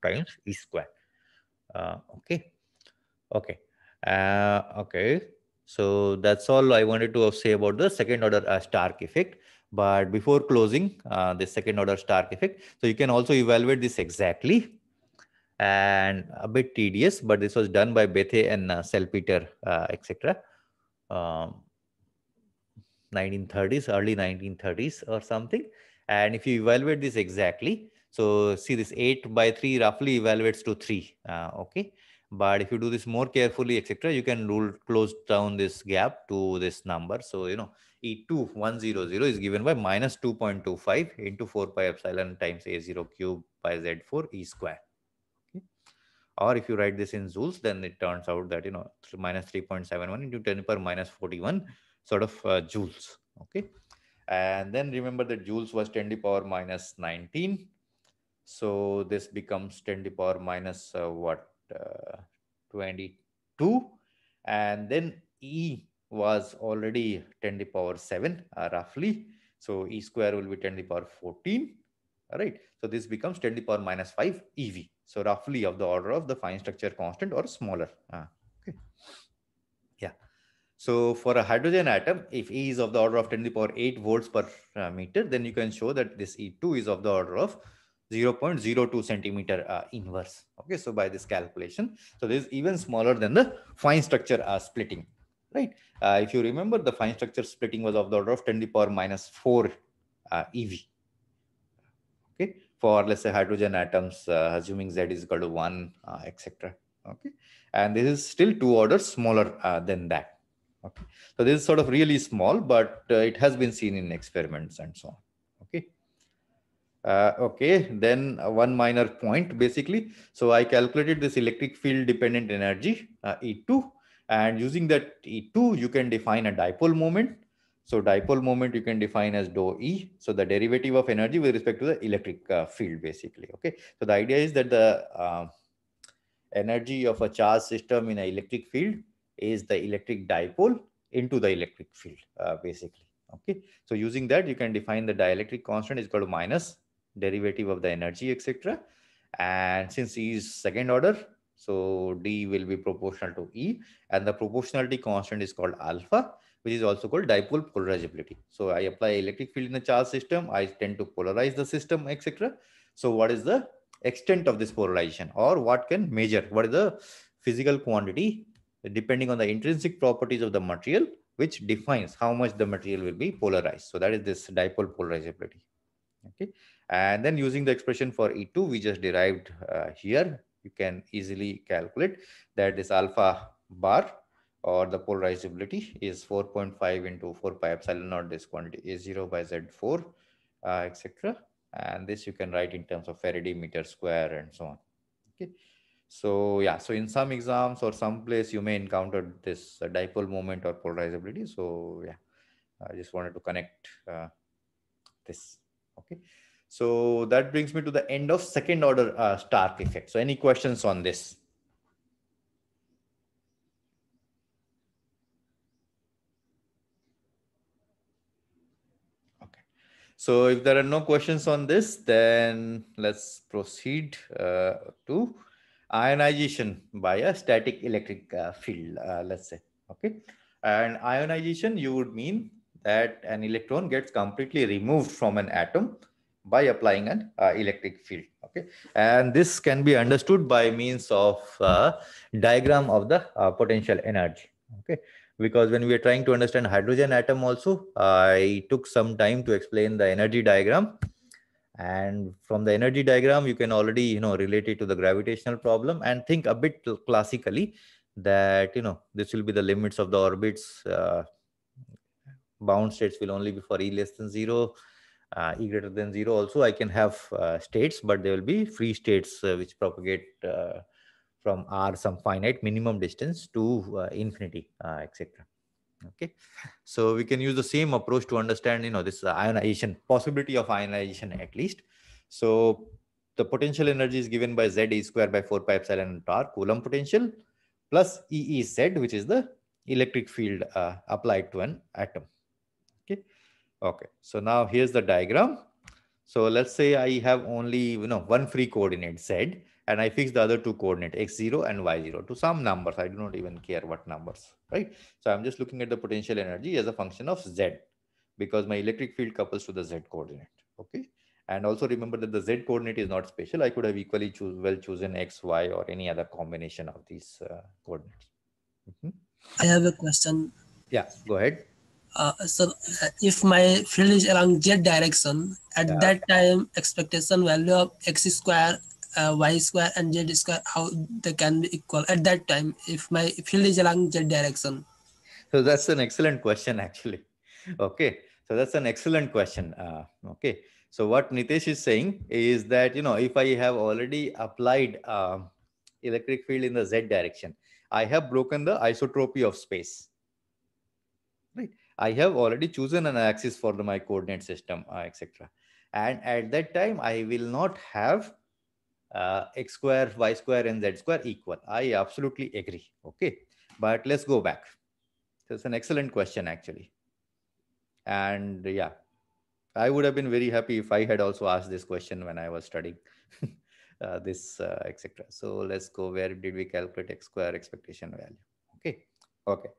times E square. Okay. Okay. Okay. So that's all I wanted to say about the second order Stark effect. But before closing the second order Stark effect, so you can also evaluate this exactly, and a bit tedious, but this was done by Bethe and Salpeter, etc. 1930s, early 1930s or something. And if you evaluate this exactly, so see this 8 by 3 roughly evaluates to 3. Okay. But if you do this more carefully, etc., you can close down this gap to this number. So, E2 100 is given by minus 2.25 into 4 pi epsilon times A0 cube by Z4 E square. Okay. Or if you write this in joules, then it turns out that, minus 3.71 into 10 power minus 41 sort of joules. Okay. And then remember that joules was 10 to the power minus 19. So this becomes 10 to the power minus 22, and then E was already 10 to the power 7 roughly. So E square will be 10 to the power 14. All right. So this becomes 10 to the power minus 5 EV. So roughly of the order of the fine structure constant or smaller. Okay. Yeah. So for a hydrogen atom, if E is of the order of 10 to the power 8 volts per meter, then you can show that this E2 is of the order of 0.02 centimeter inverse. Okay, so by this calculation, so this is even smaller than the fine structure splitting, right? If you remember, the fine structure splitting was of the order of 10 to the power minus 4 EV. Okay, for let's say hydrogen atoms, assuming Z is equal to 1, etc. Okay, and this is still 2 orders smaller than that. Okay, so this is sort of really small, but it has been seen in experiments and so on. Okay. Okay, then one minor point basically. So I calculated this electric field dependent energy E2, and using that E2, you can define a dipole moment. So dipole moment you can define as dou E. So the derivative of energy with respect to the electric field basically. Okay, so the idea is that the energy of a charge system in an electric field is the electric dipole into the electric field basically. Okay, so using that you can define the dielectric constant is equal to minus derivative of the energy, etc. And since E is second order, so D will be proportional to E, and the proportionality constant is called alpha, which is also called dipole polarizability. So I apply electric field in a charge system, I tend to polarize the system, etc. So what is the extent of this polarization, or what can measure? What is the physical quantity depending on the intrinsic properties of the material, which defines how much the material will be polarized? So that is this dipole polarizability. Okay, and then using the expression for E2 we just derived here, you can easily calculate that this alpha bar or the polarizability is 4.5 into 4 pi epsilon naught this quantity A0 by Z4 etc. And this you can write in terms of Faraday meter square and so on. Okay, so yeah, so in some exams or some place you may encounter this dipole moment or polarizability. So yeah, I just wanted to connect this. Okay, so that brings me to the end of second order Stark effect. So any questions on this? Okay, so if there are no questions on this, then let's proceed to ionization by a static electric field, let's say. Okay, and ionization, you would mean that an electron gets completely removed from an atom by applying an electric field. Okay, and this can be understood by means of diagram of the potential energy. Okay, because when we are trying to understand hydrogen atom also, I took some time to explain the energy diagram. And from the energy diagram, you can already, relate it to the gravitational problem and think a bit classically that, this will be the limits of the orbits. Bound states will only be for E less than 0, E greater than 0. Also, I can have states, but they will be free states which propagate from R some finite minimum distance to infinity, etc. Okay, so we can use the same approach to understand, this ionization, possibility of ionization at least. So the potential energy is given by Z E square by 4 pi epsilon r Coulomb potential plus E is Z, which is the electric field applied to an atom. Okay. Okay. So now here's the diagram. So let's say I have only, one free coordinate Z, and I fix the other two coordinate x0 and y0 to some numbers. I do not even care what numbers, right? So I'm just looking at the potential energy as a function of Z, because my electric field couples to the Z coordinate. Okay. And also remember that the Z coordinate is not special. I could have equally chosen X, Y, or any other combination of these coordinates. I have a question. Yeah, go ahead. So if my field is along Z direction, at that time expectation value of x square, y square and z square, how they can be equal at that time if my field is along Z direction? So that's an excellent question actually. Okay, so that's an excellent question. Okay, so what Nitesh is saying is that, if I have already applied electric field in the Z direction, I have broken the isotropy of space. Right, I have already chosen an axis for my coordinate system, etc. And at that time, I will not have x square, y square, and z square equal. I absolutely agree. Okay, but let's go back. That's an excellent question, actually. And yeah, I would have been very happy if I had also asked this question when I was studying this, etc. So let's go. Where did we calculate x square expectation value? Okay. Okay.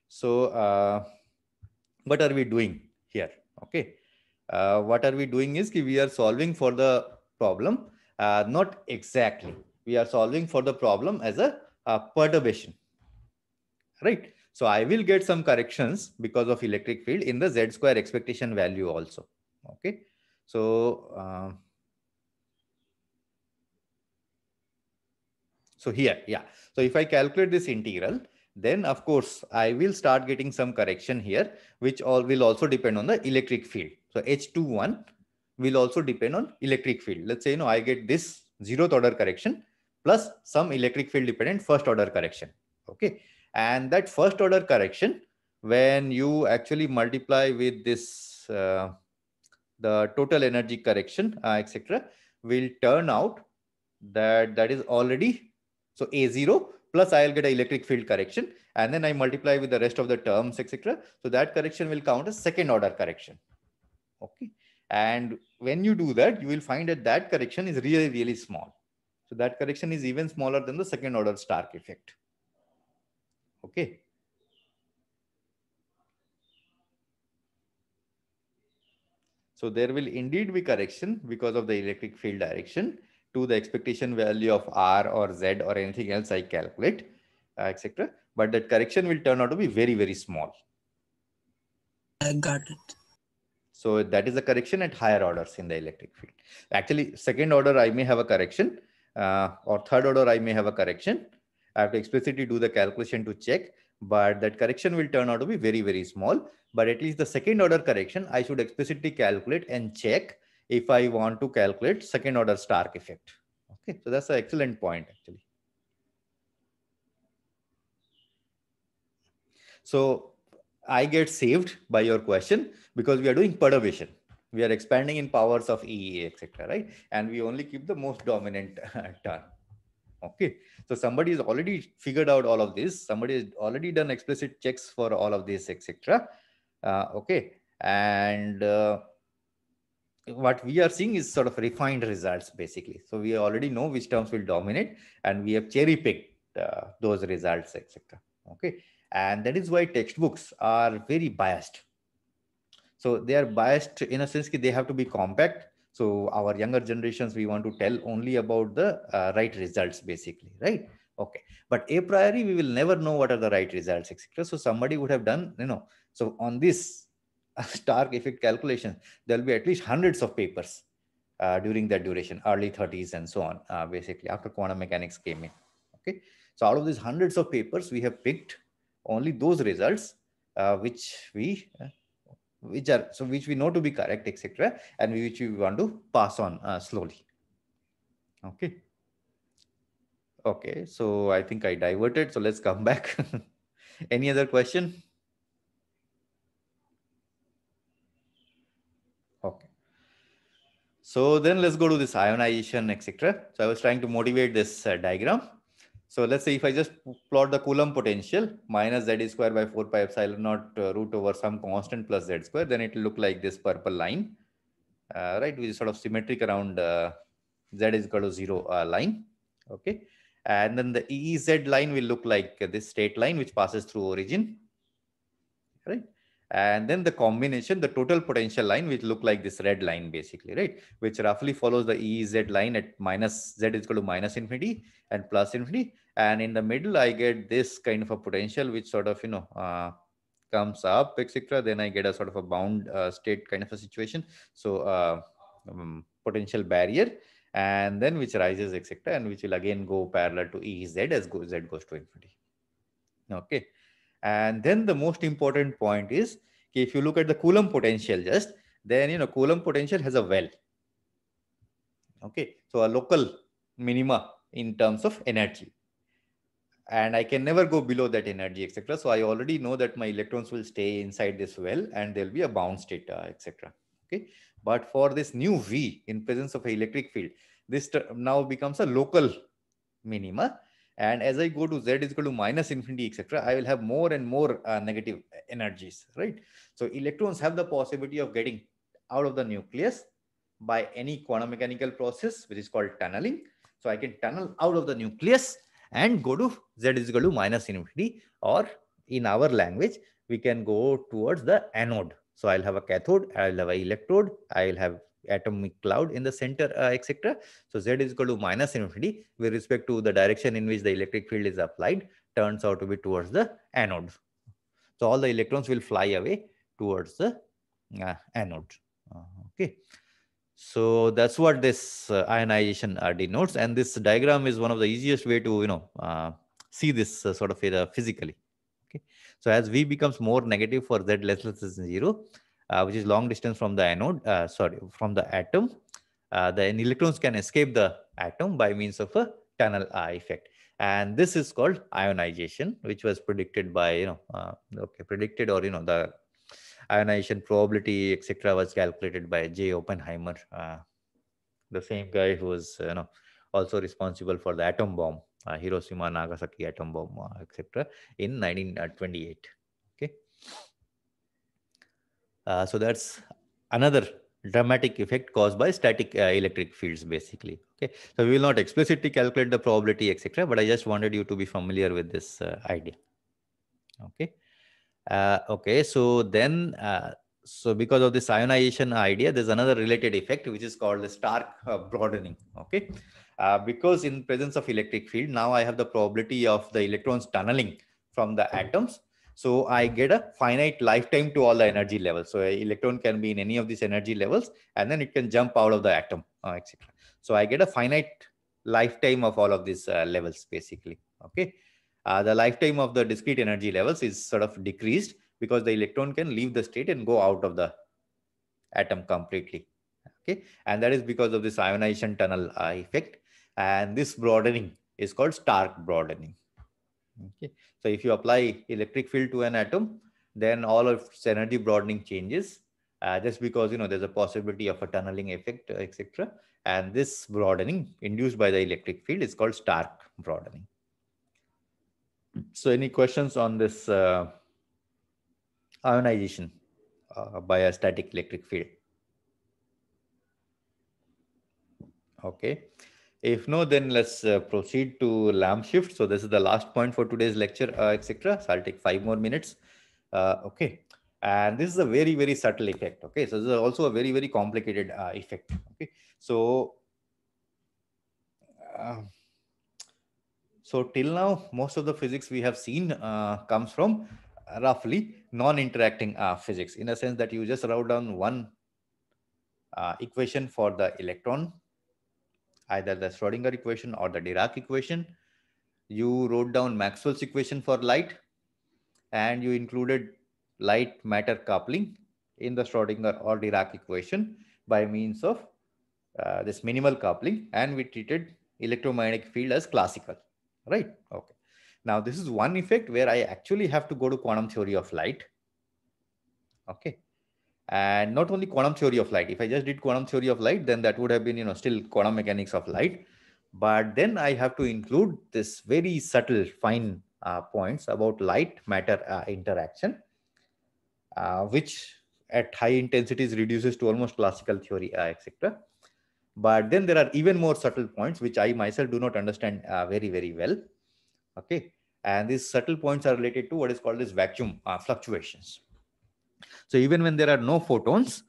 So what are we doing here? Okay. What are we doing is we are solving for the problem, not exactly. We are solving for the problem as a perturbation, right? So I will get some corrections because of electric field in the z square expectation value also. Okay. So so here, yeah. So if I calculate this integral, then of course I will start getting some correction here, which all will also depend on the electric field. So H21 will also depend on electric field. Let's say, I get this 0th order correction plus some electric field dependent first order correction. Okay. And that first order correction, when you actually multiply with this, the total energy correction, etc., will turn out that is already, so A0 plus I'll get an electric field correction, and then I multiply with the rest of the terms, etc. So that correction will count as second order correction. Okay. And when you do that, you will find that that correction is really, really small. So that correction is even smaller than the second order Stark effect. Okay. So there will indeed be correction because of the electric field direction to the expectation value of R or Z or anything else I calculate, etc. But that correction will turn out to be very, very small. I got it. So that is a correction at higher orders in the electric field. Actually, second order, I may have a correction, or third order, I may have a correction. I have to explicitly do the calculation to check, but that correction will turn out to be very, very small. But at least the second order correction, I should explicitly calculate and check if I want to calculate second order Stark effect. Okay, so that's an excellent point, actually. So I get saved by your question because we are doing perturbation. We are expanding in powers of EEA, etc., right? And we only keep the most dominant term. Okay. So somebody has already figured out all of this. Somebody has already done explicit checks for all of this, etc. Okay. And what we are seeing is sort of refined results, basically. So we already know which terms will dominate, and we have cherry picked those results, etc. Okay. And that is why textbooks are very biased. So they are biased in a sense that they have to be compact. So our younger generations, we want to tell only about the right results, basically, right? Okay. But a priori, we will never know what are the right results, etc. So somebody would have done, so on this Stark effect calculation, there will be at least hundreds of papers during that duration, early 30s and so on, basically, after quantum mechanics came in. Okay. So out of these hundreds of papers, we have picked only those results which we know to be correct, etc., and which we want to pass on slowly. Okay. Okay. So I think I diverted. So let's come back. Any other question? Okay. So then let's go to this ionization, etc. So I was trying to motivate this diagram. So let's say if I just plot the Coulomb potential minus Z square by 4 pi epsilon naught root over some constant plus Z square, then it will look like this purple line, right, which is sort of symmetric around Z is equal to 0 line. Okay. And then the EEZ line will look like this straight line which passes through origin, right? And then the combination, the total potential line, which look like this red line, basically, right? Which roughly follows the EEZ line at minus Z is equal to minus infinity and plus infinity. And in the middle, I get this kind of a potential, which sort of, comes up, etc. Then I get a sort of a bound state kind of a situation. So potential barrier, and then which rises, etc., and which will again go parallel to EZ as Z goes to infinity. Okay. And then the most important point is, if you look at the Coulomb potential just, then, Coulomb potential has a well. Okay. So a local minima in terms of energy. And I can never go below that energy, etc. So I already know that my electrons will stay inside this well and there'll be a bound state, etc. Okay, but for this new V in presence of an electric field, this now becomes a local minima. And as I go to Z is equal to minus infinity, etc., I will have more and more negative energies, right? So electrons have the possibility of getting out of the nucleus by any quantum mechanical process, which is called tunneling. So I can tunnel out of the nucleus and go to Z is equal to minus infinity, or in our language, we can go towards the anode. So I'll have a cathode, I'll have an electrode, I'll have atomic cloud in the center, etc. So Z is equal to minus infinity with respect to the direction in which the electric field is applied turns out to be towards the anode. So all the electrons will fly away towards the anode. Okay. So that's what this ionization denotes. And this diagram is one of the easiest way to, see this sort of physically. Okay. So as V becomes more negative for Z less than 0, which is long distance from the anode, from the atom, the electrons can escape the atom by means of a tunnel effect. And this is called ionization, which was predicted by, predicted, or, the ionization probability, etc., was calculated by J. Oppenheimer, the same guy who was, also responsible for the atom bomb, Hiroshima, Nagasaki atom bomb, etc., in 1928. Okay. So that's another dramatic effect caused by static electric fields, basically. Okay. So we will not explicitly calculate the probability, etc., but I just wanted you to be familiar with this idea. Okay. Okay. So then, so because of this ionization idea, there's another related effect, which is called the Stark broadening. Okay. Because in presence of electric field, now I have the probability of the electrons tunneling from the atoms. So I get a finite lifetime to all the energy levels. So an electron can be in any of these energy levels, and then it can jump out of the atom, etc. So I get a finite lifetime of all of these levels, basically. Okay. The lifetime of the discrete energy levels is sort of decreased because the electron can leave the state and go out of the atom completely. Okay. And that is because of this ionization tunnel effect. And this broadening is called Stark broadening. Okay. So if you apply electric field to an atom, then all of its energy broadening changes, just because there's a possibility of a tunneling effect, etc. And this broadening induced by the electric field is called Stark broadening. So any questions on this ionization by a static electric field? Okay. If no, then let's proceed to lamp shift. So this is the last point for today's lecture, etc. So I'll take 5 more minutes. Okay. And this is a very, very subtle effect. Okay. So this is also a very, very complicated effect. Okay. So, so till now, most of the physics we have seen comes from roughly non-interacting physics, in a sense that you just wrote down one equation for the electron, either the Schrodinger equation or the Dirac equation. You wrote down Maxwell's equation for light, and you included light matter coupling in the Schrodinger or Dirac equation by means of this minimal coupling, and we treated electromagnetic field as classical, right? Okay. Now this is one effect where I actually have to go to quantum theory of light. Okay. And not only quantum theory of light. If I just did quantum theory of light, then that would have been, still quantum mechanics of light. But then I have to include this very subtle, fine points about light matter interaction, which at high intensities reduces to almost classical theory, etc. But then there are even more subtle points, which I myself do not understand very, very well. Okay. And these subtle points are related to what is called as vacuum fluctuations. So even when there are no photons,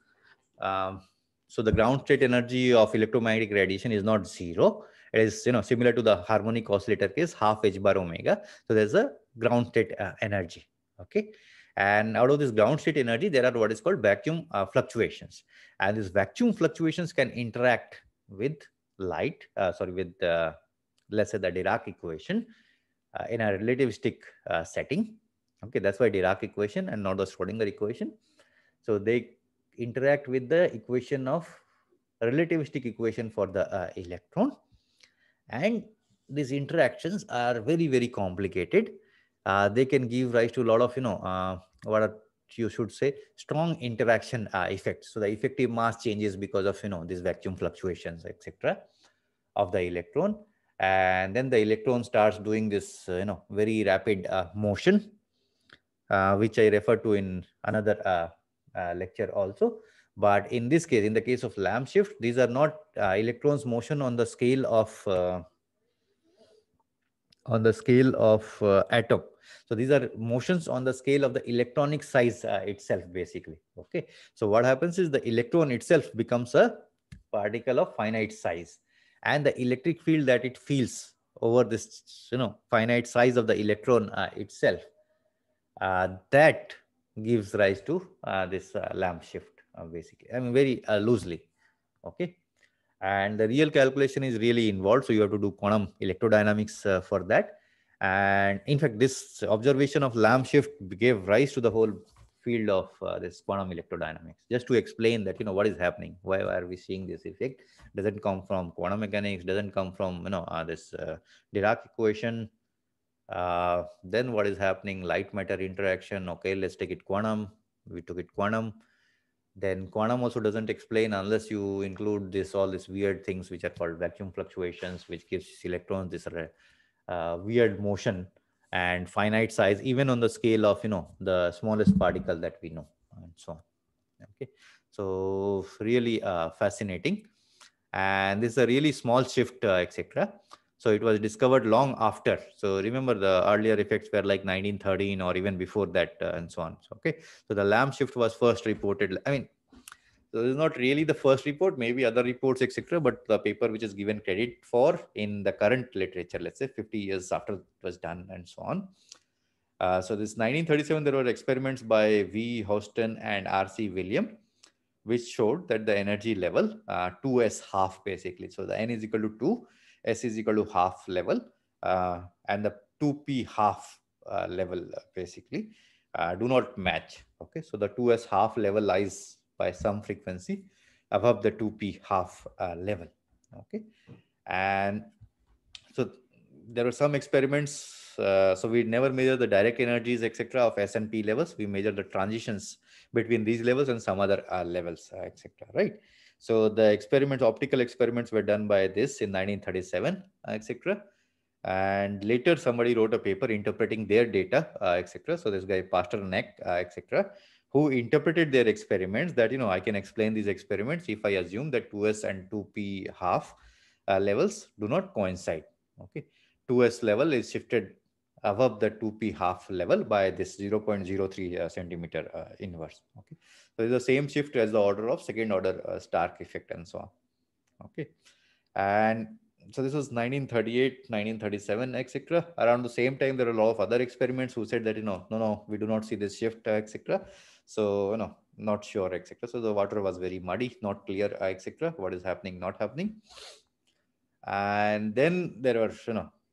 so the ground state energy of electromagnetic radiation is not zero. It is similar to the harmonic oscillator case, half h bar omega. So there's a ground state energy. Okay. And out of this ground state energy, there are what is called vacuum fluctuations. And these vacuum fluctuations can interact with light, with let's say the Dirac equation in a relativistic setting. Okay, that's why Dirac equation and not the Schrodinger equation. So they interact with the equation of relativistic equation for the electron. And these interactions are very, very complicated. They can give rise to a lot of, what are you should say strong interaction effect. So the effective mass changes because of, these vacuum fluctuations, etc., of the electron. And then the electron starts doing this, very rapid motion, which I refer to in another lecture also. But in this case, in the case of Lamb shift, these are not electrons motion on the scale of atom. So these are motions on the scale of the electronic size itself, basically. Okay. So what happens is the electron itself becomes a particle of finite size, and the electric field that it feels over this, finite size of the electron itself, that gives rise to this Lamb shift, basically. I mean, very loosely. Okay. And the real calculation is really involved. So you have to do quantum electrodynamics for that. And in fact, this observation of Lamb shift gave rise to the whole field of this quantum electrodynamics, just to explain that, what is happening. Why are we seeing this effect? Doesn't come from quantum mechanics, doesn't come from, this Dirac equation. Then what is happening? Light matter interaction. Okay, let's take it quantum. We took it quantum. Then quantum also doesn't explain unless you include all these weird things which are called vacuum fluctuations, which gives electrons this weird motion and finite size, even on the scale of, the smallest particle that we know, and so on. Okay, so really fascinating. And this is a really small shift, etc. So it was discovered long after. So remember, the earlier effects were like 1913 or even before that, and so on. So, okay. So the Lamb shift was first reported. I mean, so this is not really the first report, maybe other reports, etc. But the paper which is given credit for in the current literature, let's say 50 years after it was done, and so on. So this 1937, there were experiments by V. Houston and R.C. William, which showed that the energy level 2s half, basically. So the n is equal to 2, s is equal to half level, and the 2p half level, basically, do not match. Okay, so the 2s half level lies by some frequency above the 2p half level. Okay, and so there were some experiments. So we never measure the direct energies, etc., of S and P levels. We measure the transitions between these levels and some other levels, etc. Right. So the experiments, optical experiments, were done by this in 1937, etc. And later somebody wrote a paper interpreting their data, etc. So this guy Pasternak, etc., who interpreted their experiments that, I can explain these experiments if I assume that 2s and 2p half levels do not coincide. Okay, 2s level is shifted above the 2p half level by this 0.03 centimeter inverse. Okay, so it's the same shift as the order of second order Stark effect, and so on. Okay, and so this was 1938, 1937, etc. Around the same time, there are a lot of other experiments who said that, no, we do not see this shift, etc. So, not sure, etc. So the water was very muddy, not clear, etc. What is happening, not happening. And then there were,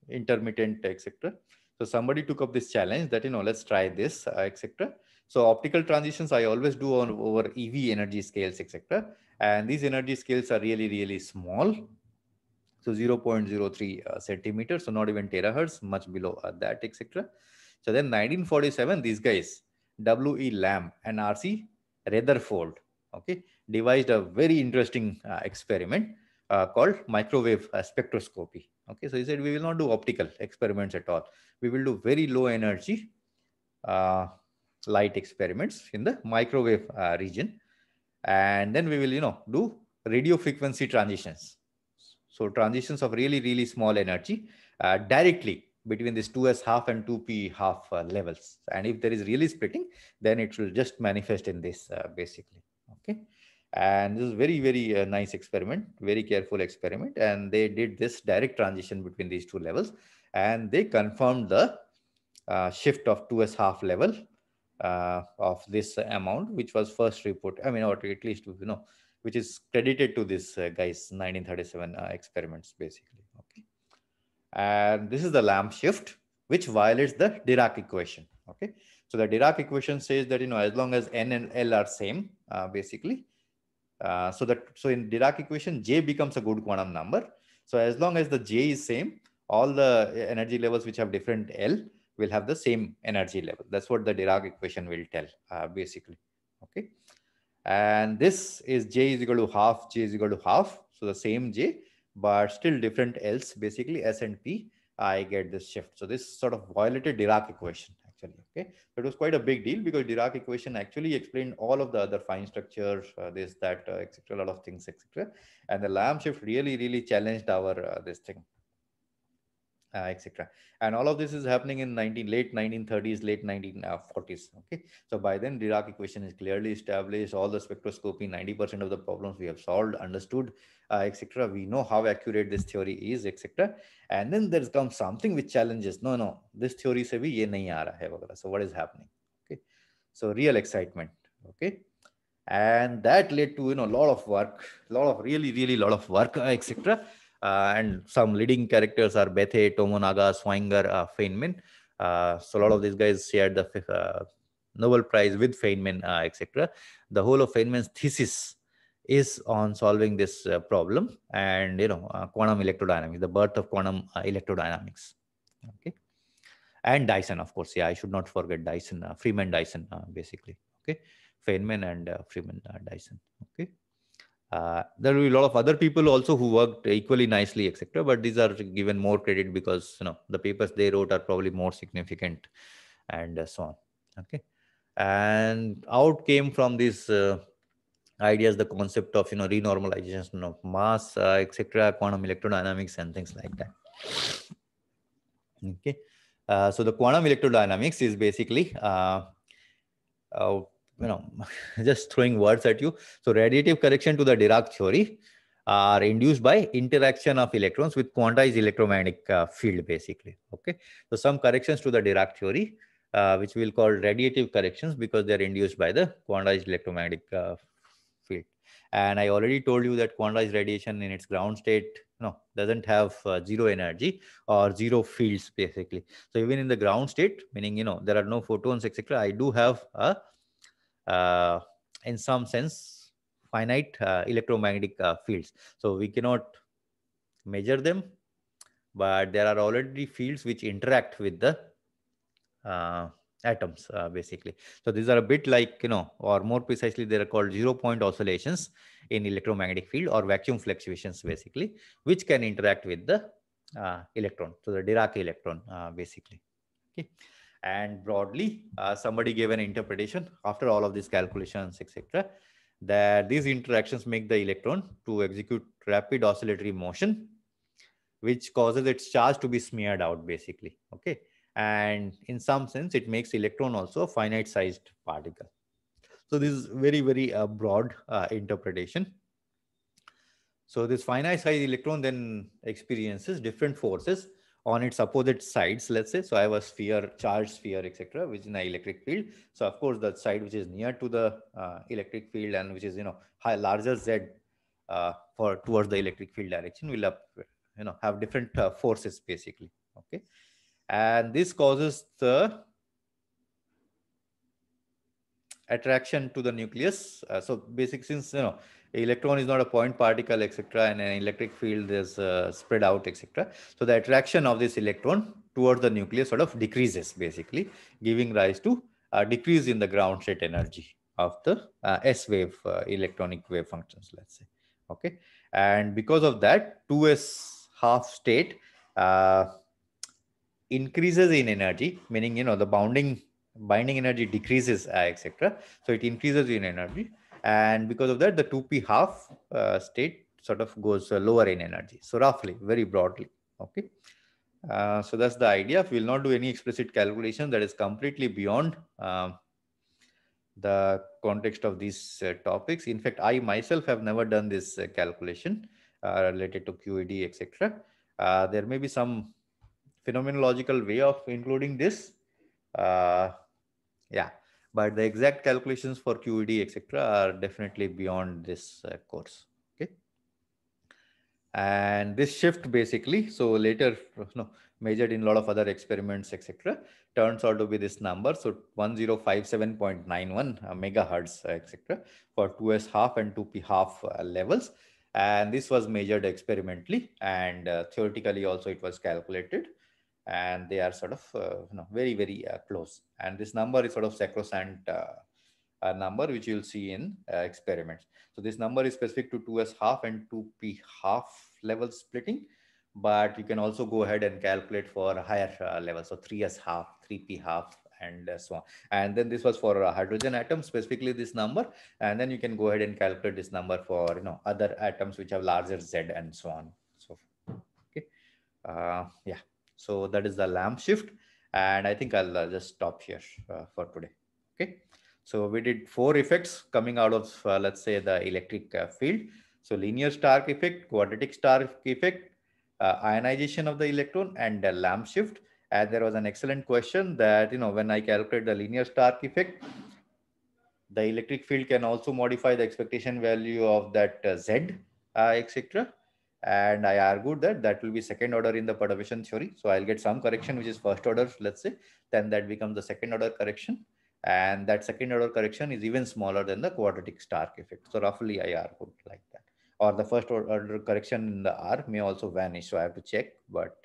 intermittent, etc. So somebody took up this challenge that, let's try this, etc. So optical transitions I always do over EV energy scales, etc. And these energy scales are really, really small. So 0.03 centimeters, so not even terahertz, much below that, etc. So then 1947, these guys, W.E. Lamb and R.C. Rutherford, okay, devised a very interesting experiment called microwave spectroscopy. Okay, so he said, we will not do optical experiments at all. We will do very low energy light experiments in the microwave region. And then we will, do radio frequency transitions. So transitions of really, really small energy directly between this 2s half and 2p half levels. And if there is really splitting, then it will just manifest in this, basically. Okay. And this is very, very nice experiment, very careful experiment. And they did this direct transition between these two levels. And they confirmed the shift of 2s half level of this amount, which was first reported, or at least, which is credited to this guy's 1937 experiments, basically. Okay, and this is the Lamb shift, which violates the Dirac equation. Okay, so the Dirac equation says that, as long as n and L are same, basically, so in Dirac equation, J becomes a good quantum number. So as long as the J is same, all the energy levels which have different L will have the same energy level. That's what the Dirac equation will tell, basically. Okay. And this is J is equal to half, J is equal to half. So the same J, but still different L's, basically S and P, I get this shift. So this sort of violated Dirac equation actually. Okay. So it was quite a big deal because Dirac equation actually explained all of the other fine structures, this, that, etc., a lot of things, etc. And the Lamb shift really challenged our this thing. Etc. And all of this is happening in late 1930s, late 1940s. Okay, so by then Dirac equation is clearly established. All the spectroscopy, 90% of the problems we have solved, understood, etc. We know how accurate this theory is, etc. And then there's come something which challenges. No, this theory se bhi ye nahi aa raha hai वगैरह. So what is happening? Okay, so real excitement. Okay, and that led to a lot of work, really lot of work, etc. And some leading characters are Bethe, Tomonaga, Swinger, Feynman. So a lot of these guys shared the Nobel Prize with Feynman, etc. The whole of Feynman's thesis is on solving this problem, and quantum electrodynamics, the birth of quantum electrodynamics. Okay, and Dyson, of course. Yeah, I should not forget Dyson, Freeman Dyson, basically. Okay, Feynman and Freeman Dyson. Okay. There will be a lot of other people also who worked equally nicely, etc. But these are given more credit because the papers they wrote are probably more significant, and so on. Okay, and out came from these ideas the concept of renormalization of mass, etc., quantum electrodynamics, and things like that. Okay, so the quantum electrodynamics is basically just throwing words at you. So radiative correction to the Dirac theory are induced by interaction of electrons with quantized electromagnetic field, basically. Okay, so some corrections to the Dirac theory, which we'll call radiative corrections because they're induced by the quantized electromagnetic field. And I already told you that quantized radiation in its ground state doesn't have zero energy or zero fields, basically. So even in the ground state, meaning there are no photons, etc., I do have a in some sense finite electromagnetic fields. So we cannot measure them, but there are already fields which interact with the atoms, basically. So these are a bit like, or more precisely, they are called 0-point oscillations in electromagnetic field, or vacuum fluctuations, basically, which can interact with the electron. So the Dirac electron, basically. Okay. And broadly, somebody gave an interpretation after all of these calculations, etc., that these interactions make the electron to execute rapid oscillatory motion, which causes its charge to be smeared out, basically. Okay. And in some sense, it makes electron also a finite sized particle. So this is very broad interpretation. So this finite sized electron then experiences different forces on its opposite sides, let's say. So I have a sphere, charged sphere, etc., which is an electric field. So of course, the side which is near to the electric field and which is larger z for towards the electric field direction will have different forces, basically. Okay, and this causes the attraction to the nucleus. So basic, since electron is not a point particle, etc., and an electric field is spread out, etc. So the attraction of this electron towards the nucleus sort of decreases, basically, giving rise to a decrease in the ground state energy of the S wave electronic wave functions, let's say. Okay, and because of that, 2s half state increases in energy, meaning the binding energy decreases, etc. So it increases in energy, and because of that, the 2p half state sort of goes lower in energy. So roughly, very broadly. Okay, so that's the idea. We will not do any explicit calculation. That is completely beyond the context of these topics. In fact, I myself have never done this calculation related to QED, etc. There may be some phenomenological way of including this. Yeah, but the exact calculations for QED, etc., are definitely beyond this course. Okay, and this shift, basically, so later measured in a lot of other experiments, etc., turns out to be this number. So 1057.91 megahertz, etc., for 2s half and 2p half levels. And this was measured experimentally, and theoretically also it was calculated. and they are sort of very, very close. And this number is sort of sacrosanct number which you'll see in experiments. So this number is specific to 2s half and 2p half level splitting, but you can also go ahead and calculate for higher levels. So 3s half, 3p half, and so on. And then this was for hydrogen atoms, specifically this number. And then you can go ahead and calculate this number for other atoms which have larger Z and so on. So okay, yeah. So that is the lamp shift, and I think I'll just stop here for today. Okay. So we did 4 effects coming out of, let's say, the electric field. So linear Stark effect, quadratic Stark effect, ionization of the electron, and the lamp shift. And there was an excellent question that, when I calculate the linear Stark effect, the electric field can also modify the expectation value of that Z, etc. And I argued that that will be second order in the perturbation theory. So I'll get some correction, which is first order, let's say, then that becomes the second order correction. And that second order correction is even smaller than the quadratic Stark effect. So roughly I argued like that. Or the first order correction in the R may also vanish. So I have to check, but